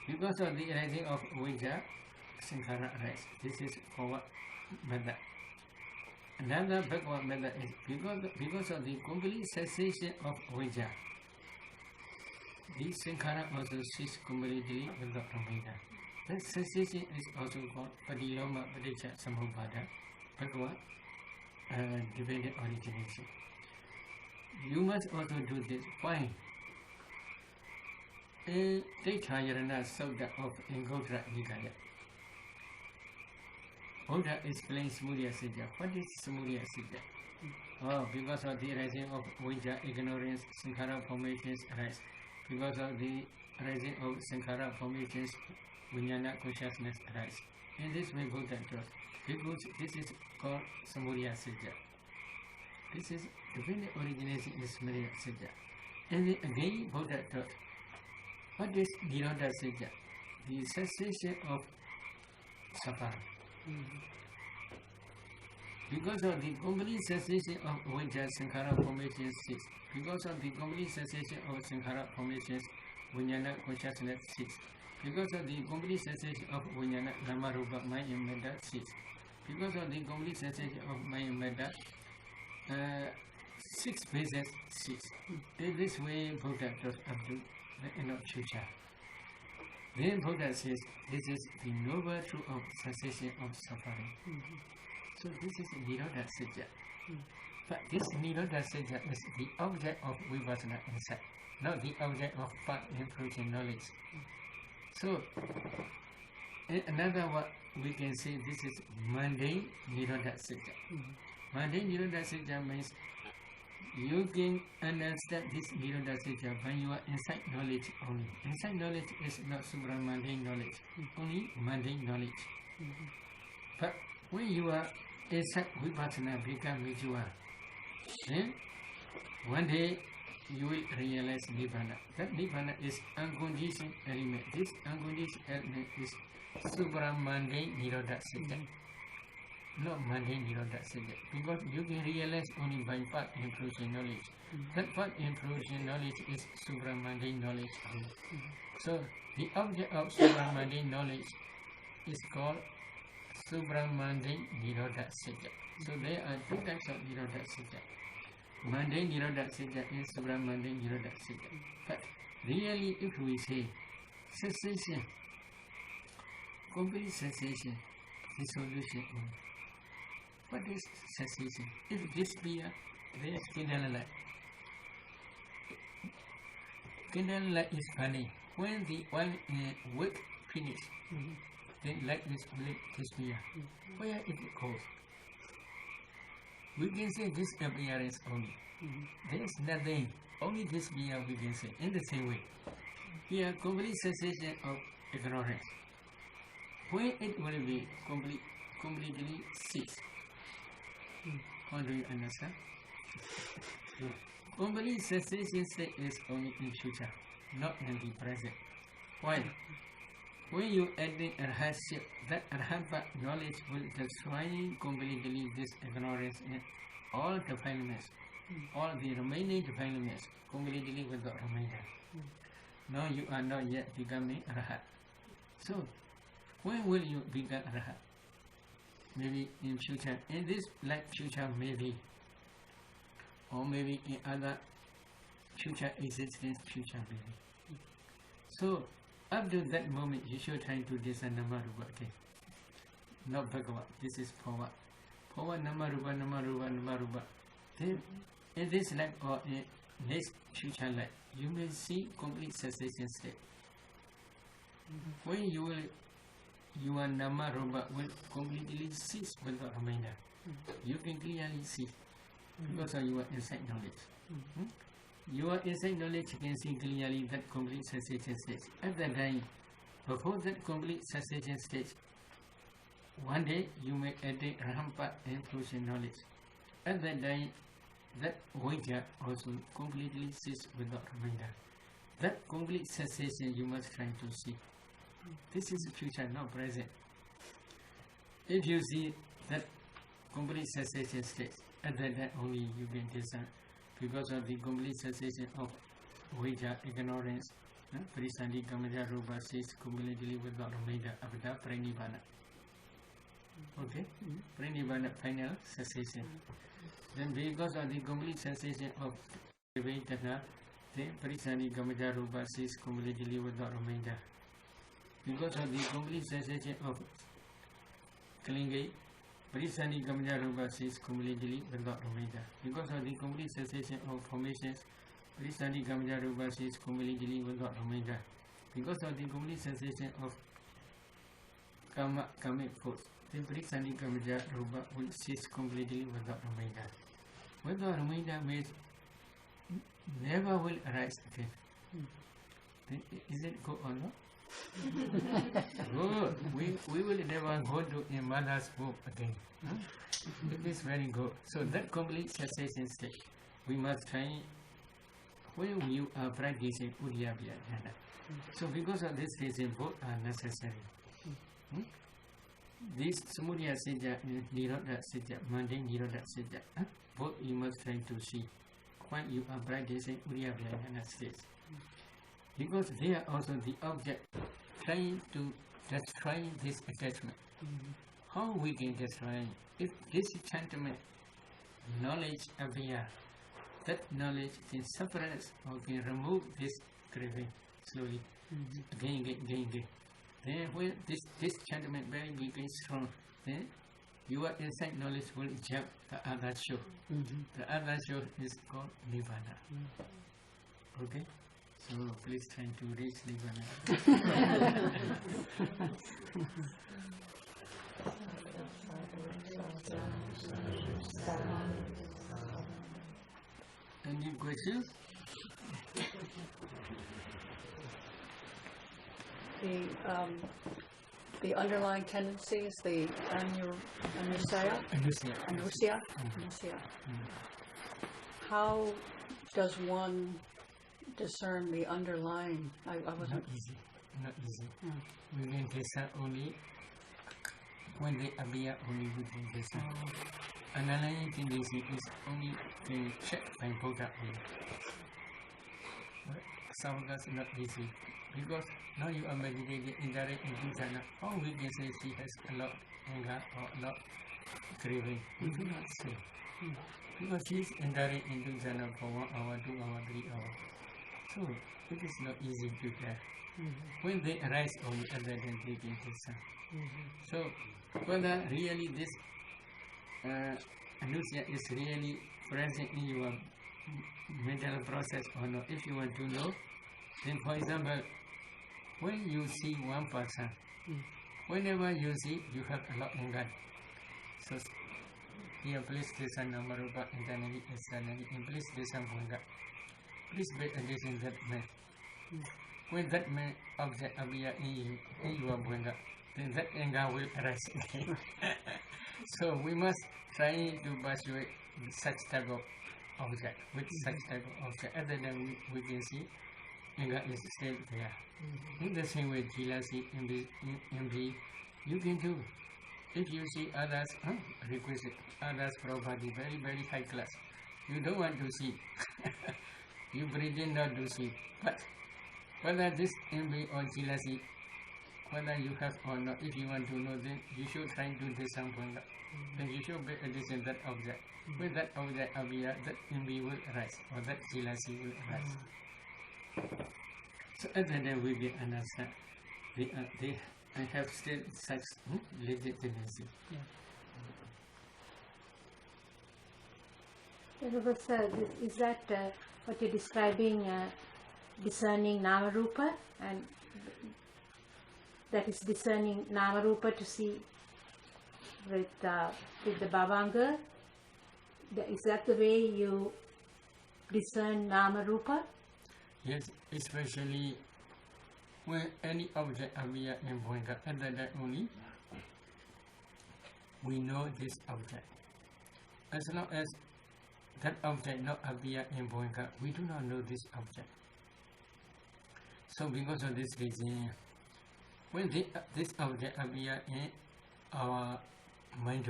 because of the rising of Vajja, Sankhara arise. This is forward method. Another backward method is because of the complete cessation of Vajja. The Sankhara also cease completely without Vajja. That cessation is also called Padiloma Padicca Samubhada, backward dependent origination. You must also do this. Why? Tetrayarana Sutta of Anguttara Nikaya. Buddha explains Samudaya Sajja. What is Samudaya Sajja? Oh, because of the rising of Vajja, ignorance, Sankhara formations arise. Because of the rising of Sankhara formations, Vijnana consciousness arise. In this way, Buddha taught. Because this is called Samudaya Sajja. This is dependent origination in Samudaya Sajja. And then again, Buddha taught. What is Nirodha Sajja? The cessation of suffering. Because of the complete cessation of Vajja, Sankhara formations cease. Because of the complete cessation of Sankhara formations, Vijnana consciousness cease. Because of the complete cessation of Vijnana, Nama Rupa, Maya and Metta cease. Because of the complete cessation of Maya and Metta, 6 phases cease. In this way, Buddha taught up to the end of future. Then Buddha says, this is the noble truth of cessation of suffering. So this is Nirodha Sajja. But this Nirodha Sajja is the object of Vipassana insight, not the object of path improving knowledge. So, another what we can say, this is mundane Nirodha Sajja. Mundane Nirodha Sajja means you can understand this Nirodha Sajja when you are inside knowledge only. Inside knowledge is not supramundane knowledge, only mundane knowledge. But when you are inside Vipassana become mature, then one day you will realize Nibbana. That Nibbana is unconditioned element. This unconditioned element is supramundane Nirodha Sajja. Not mundane Nirodha Sajja, because you can realize only by path improving knowledge. That path improving knowledge is supramundane knowledge. So the object of supramundane knowledge is called supramundane Nirodha Sajja. So there are 2 types of Nirodha Sajja. Mundane Nirodha Sajja and supramundane Nirodha Sajja. But really, if we say cessation, complete cessation, dissolution. What is cessation? If disappear, there is candlelight. Candlelight is burning. When the one wick finish, then light will disappear. Where it goes? We can say disappearance only. There is nothing. Only disappear we can say. In the same way, here complete cessation of ignorance. When it will be completely cease. How do you understand? Complete cessation state is only in future, not in the present. Why? when you adding arhatship, that arhat knowledge will destroy completely this ignorance in all defilements, all the remaining defilements, completely without remainder. Now you are not yet becoming arhat. So, when will you become arhat? Maybe in future, in this life future maybe, or maybe in other future existence future maybe. So, up to that moment, you should try to discern nama rupa again. Not Bhagavat. This is Pava. Pava nama rupa, nama rupa, nama rupa. Then, in this life or in next future life, you may see complete cessation state. When your nama rupa will completely cease without remainder. You can clearly see because of your insight knowledge. Your insight knowledge can see clearly that complete cessation stage. At that time, before that complete cessation stage, one day you may attain Rahampa inclusion knowledge. At that time, that Vajja also completely cease without remainder. That complete cessation you must try to see. This is future, not present. If you see that complete cessation stage, at that time only you can discern. Because of the complete cessation of Vajja, ignorance, Parisandhi Kamaja Rupa cease completely without remainder after Pranibhana. Okay? Pranibhana, final cessation. Then because of the complete cessation of Vedana, then Parisandhi Kamaja Rupa cease completely without remainder. Because of the complete cessation of Kalinga, Parisandhi Kamaja Rupa cease completely without remainder. Because of the complete cessation of formations, Parisandhi Kamaja Rupa cease completely without remainder. Because of the complete cessation of karmic force, then Parisandhi Kamaja Rupa will cease completely without remainder. Without remainder means never will arise again. Is it good or not? Good. We will never go to a mother's womb again. It is very good. So that complete cessation state, we must try when you are practicing Uddiyabhya Dhyana. So because of this reason, both are necessary. This Samudaya Sijja and Nirodha Sijja, mundane Nirodha Sijja, both you must try to see when you are practicing Uddiyabhya Dhyana stage. Because they are also the object trying to destroy this attachment. How we can destroy if this enchantment knowledge appear, that knowledge can suppress or can remove this craving slowly, again. Then when this enchantment very big and strong, then your inside knowledge will jump the other shore. The other shore is called Nirvana. Okay? So please try to reach Nirvana. Any questions? The underlying tendencies, the anusya. How does one discern the underlying? I wasn't. Not easy. We can discern only when they appear. Only we can discern. Underlying tendency is only can check by Buddha. Savaka is not easy because now you are meditating indirect into jhana. How we can say she has a lot anger or a lot craving? We cannot say because she is indirect into jhana for 1 hour, 2 hours, 3 hours. So it is not easy to tell. When they arise only at that time they can discern. So whether really this anusya is really present in your mental process or not, if you want to know, then for example, when you see one person, whenever you see, you have a lot of anger. So here please listen Namarupa internally, externally, and please listen Bhanga. Please pay attention to that man. When that man object appear in your Bhanga, then that anger will arise again. So we must try to persuade such type of object, with such type of object. At the time we can see anger is still there. In the same way, jealousy, envy, you can do. If you see others requisite, others property very, very high class, you don't want to see. You pretend not to see. But whether this envy or jealousy, whether you have or not, if you want to know, then you should try to disappoint. Then you should be addition that object. When that object appears, that envy will arise, or that jealousy will arise. So at that time we can understand they have still such legitimacy. Is that what you're describing, discerning Nama Rupa, and that is discerning Nama Rupa to see with the Bhavanga? Is that the way you discern Nama Rupa? Yes, especially when any object appears in Bhavanga, at that time only we know this object. As long as that object not appear in Bhavanga, we do not know this object. So because of this reason, when this object appear in our mind,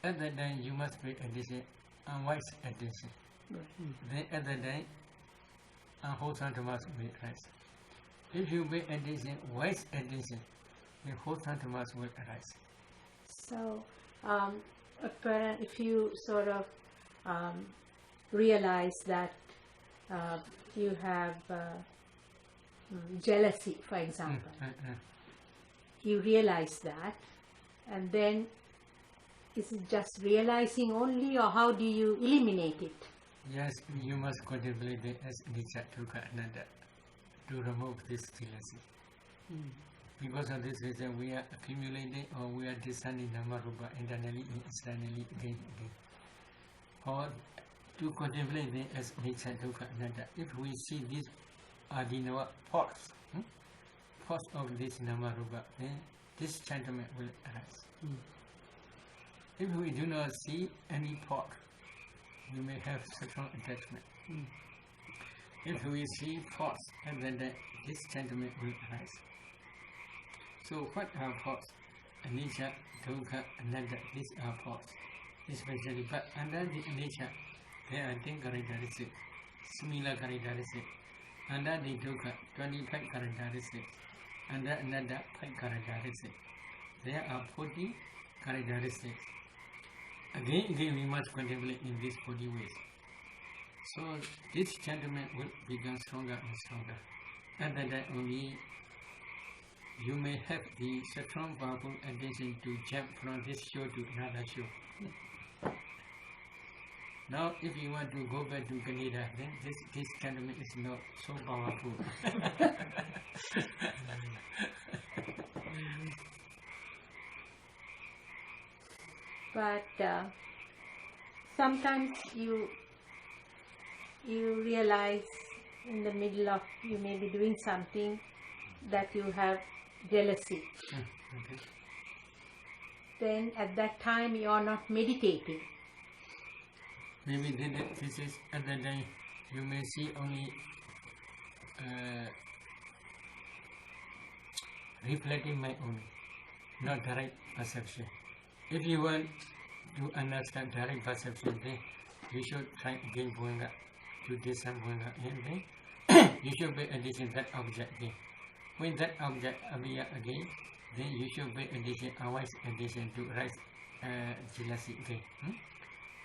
at that time you must pay attention, unwise attention. Then at that time, unwholesome tamas will arise. If you pay attention, wise attention, then wholesome tamas will arise. So, if you sort of realize that you have jealousy, for example, you realize that, and then is it just realizing only, or how do you eliminate it? Yes, you must contemplate it as nature dukkha anatta to remove this jealousy. Because of this reason, we are accumulating or we are discerning Nama Rupa internally and externally again. Or to contemplate it as nature dukkha anatta. If we see this adinava force of this Nama Rupa, then this sentiment will arise. If we do not see any part, we may have strong attachment. If we see force, then this sentiment will arise. So what are force? Anicca, dukkha, anatta, these are force. Especially, but under the anicca, there are 10 characteristics, similar characteristics. Under the dukkha, 25 characteristics. Under anatta, 5 characteristics. There are 40 characteristics. Again, we must contemplate in these 40 ways. So this sentiment will become stronger and stronger. And then only you may have the strong, powerful attention to jump from this show to another show. Now, if you want to go back to Canada, then this sentiment is not so powerful. But sometimes you realize in the middle of, you may be doing something that you have jealousy. Then at that time you are not meditating. Maybe this is at that time you may see only reflecting mind only, not direct perception. If you want to understand direct perception, then you should try again Bhavanga to discern Bhavanga, and then you should pay attention to that object again. When that object appears again, then you should pay attention, unwise attention to rise jealousy again.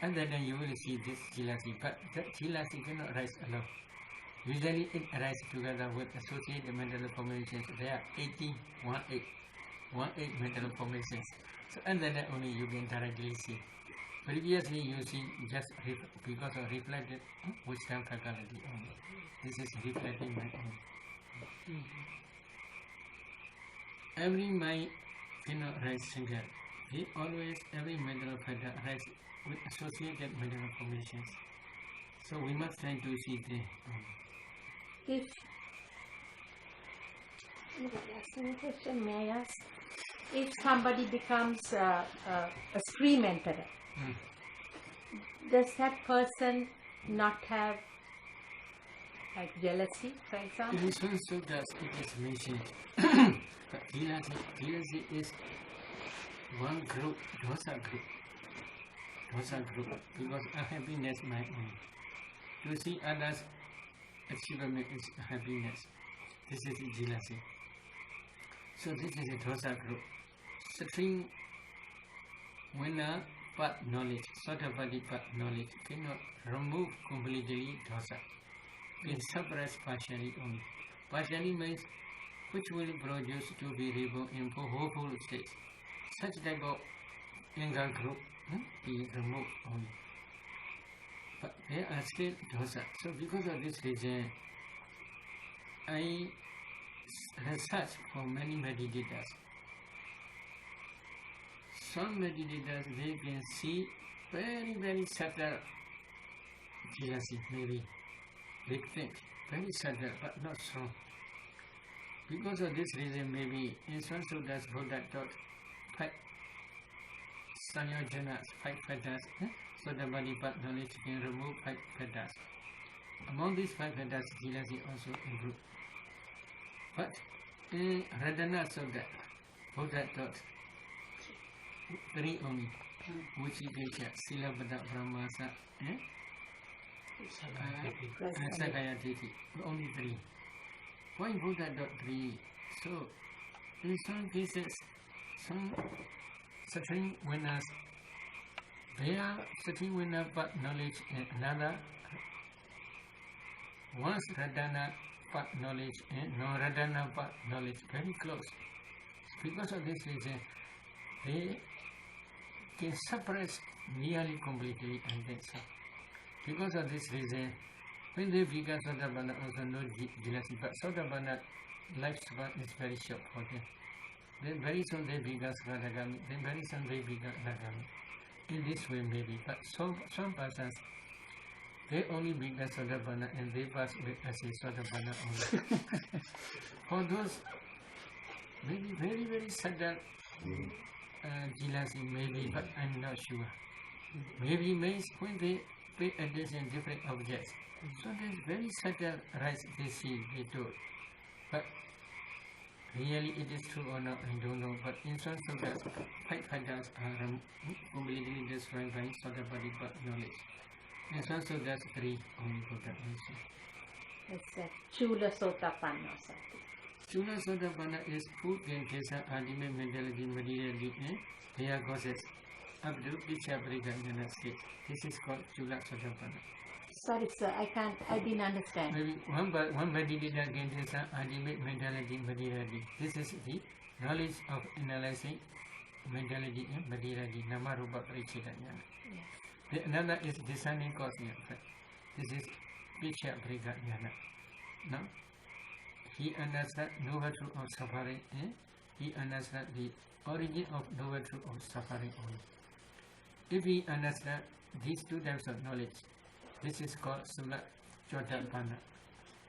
And then you will see this jealousy, but that jealousy cannot rise alone. Usually it arises together with associated mental formations. There are 18 mental formations. So and then only you can directly see. Previously you see just because of reflected wisdom faculty only. This is reflecting mind only. Every mind cannot rise single. Every mental factor arises with associated mental formations. So we must try to see the May I ask? If somebody becomes a scream enterer, does that person not have Like jealousy, for example? In this one sutras, it is mentioned. But jealousy is one group, dosa group. Dosa group, because unhappiness my own. To see others' achievement is happiness. This is jealousy. So this is a dosa group. Supreme winner but knowledge, Sotapati but knowledge cannot remove completely dosa. Can suppress partially only. Partially means which will produce to be reborn in hopeful states. Such type of anger group be removed only. But there are still dosa. So because of this reason, I research for many meditators. Some meditators, they can see very, very subtle jealousy, maybe big things, very subtle but not strong. Because of this reason, maybe in some sutras, Buddha taught 5 sanyojanas, 5 fetters, so the body part knowledge can remove 5 fetters. Among these 5 fetters, jealousy also include. But in Radhana Sutta, Buddha taught 3 only. Uchikesha, Silapada Brahmasa, Sakaya Titi, only 3. Why Buddha taught 3? So, in some cases, some certain winners, they are certain winner but knowledge and another. Once Radhana but knowledge and no Radhana but knowledge, very close. Because of this reason, they can suppress nearly completely and then so. Because of this reason, when they become Sotapanna, also no jealousy, but Sotapanna lifespan is very short for them. Then very soon they become Sakadagami, then very soon they become Nagami. In this way maybe, but some persons, they only become Sotapanna and they pass away as a Sotapanna only. For those maybe very, very subtle jealousy maybe, but I'm not sure. Maybe means when they pay attention to different objects. So there's very subtle rise they see, they do. But really it is true or not, I don't know. But in some sutras, 5 fetters are completely destroyed by Sotapati but knowledge. In some sutras, 3 only Buddha mentioned. It's a Chula Sotapanna or something. Chula Sotapanna is food gentesa, ultimate mentality, materiality, and their causes up to Vichaparika state. This is called Chula Sotapanna. Sorry, sir, I didn't understand. Maybe one meditator gentesa, ultimate mentality, materiality. This is the knowledge of analyzing mentality and materiality, Nama Rupa Parichita Jnana. Yes. Another is discerning cause. This is Vichaparika Jnana. Now, he understands noble truth of suffering and he understands the origin of noble truth of suffering only. If he understands these 2 types of knowledge, this is called Sula Chotapanna,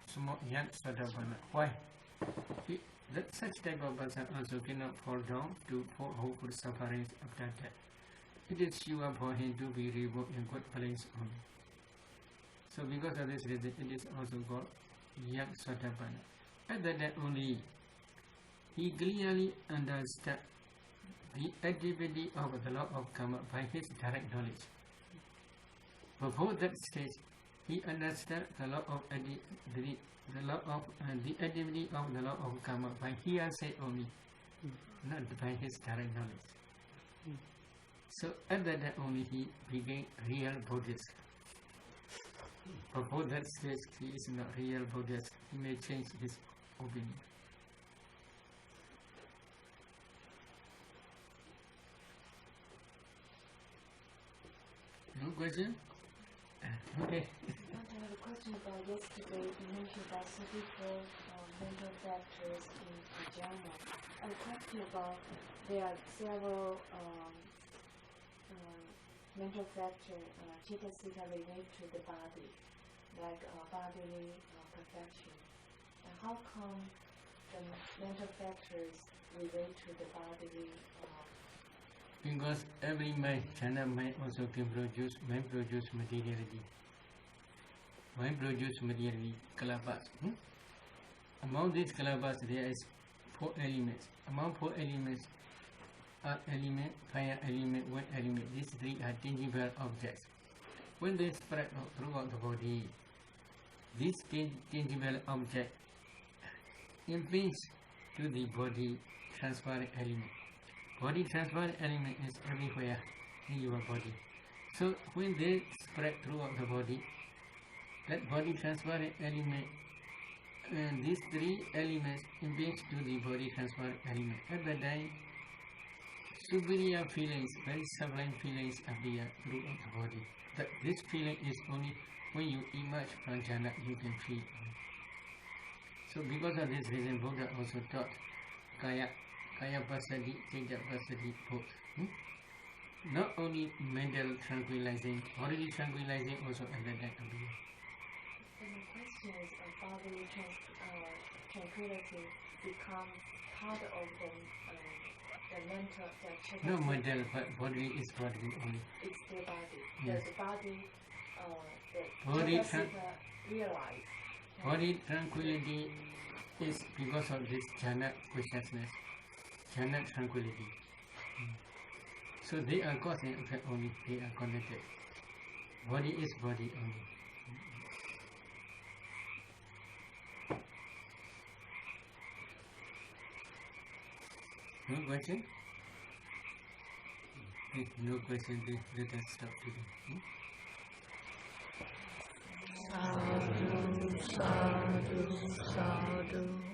small young Sotapanna. Why? Such type of person also cannot fall down to hopeful sufferings after death. It is sure for him to be reborn in good place only. So because of this reason, it is also called young Sotapanna. At that time only, he clearly understood the activity of the law of karma by his direct knowledge. Before that stage, he understood the law of the activity of the law of karma by hearsay only, not by his direct knowledge. So at that time only he became real Buddhist. Before that stage, he is not real Buddhist. He may change his opinion. No question? Okay. I have a question about yesterday. You mentioned that some people mental factors in pajama. I'm talking about there are several mental factors, chitta-sita relate to the body, like bodily perfection. And how come the mental factors relate to the bodily? Because every mind, China mind also can produce materiality. Mind produce materially kalabas. Among these kalabas, there is 4 elements. Among 4 elements, earth element, fire element, wind element. These 3 are tangible objects. When they spread throughout the body, this tangible object impinges to the body transparent element. Body transparent element is everywhere in your body. So when they spread throughout the body, that body transparent element and these 3 elements impinge to the body transparent element. At that time, superior feelings, very sublime feelings appear throughout the body. This feeling is only when you emerge from jhana you can feel. So because of this reason, Buddha also taught kaya pasadi, chitta pasadi both. Not only mental tranquilizing, bodily tranquilizing also at that time appear. And the question is, bodily tranquility becomes part of the mental, the No mental, but bodily is bodily only. It's the body. Yes. The body, Body the Chaitanya realize. Body tranquility is because of this jhana consciousness, jhana tranquility. So they are cause and effect only, they are connected. Body is body only. No question? If no question, then let us stop today. Sadhu, sadhu, sadhu.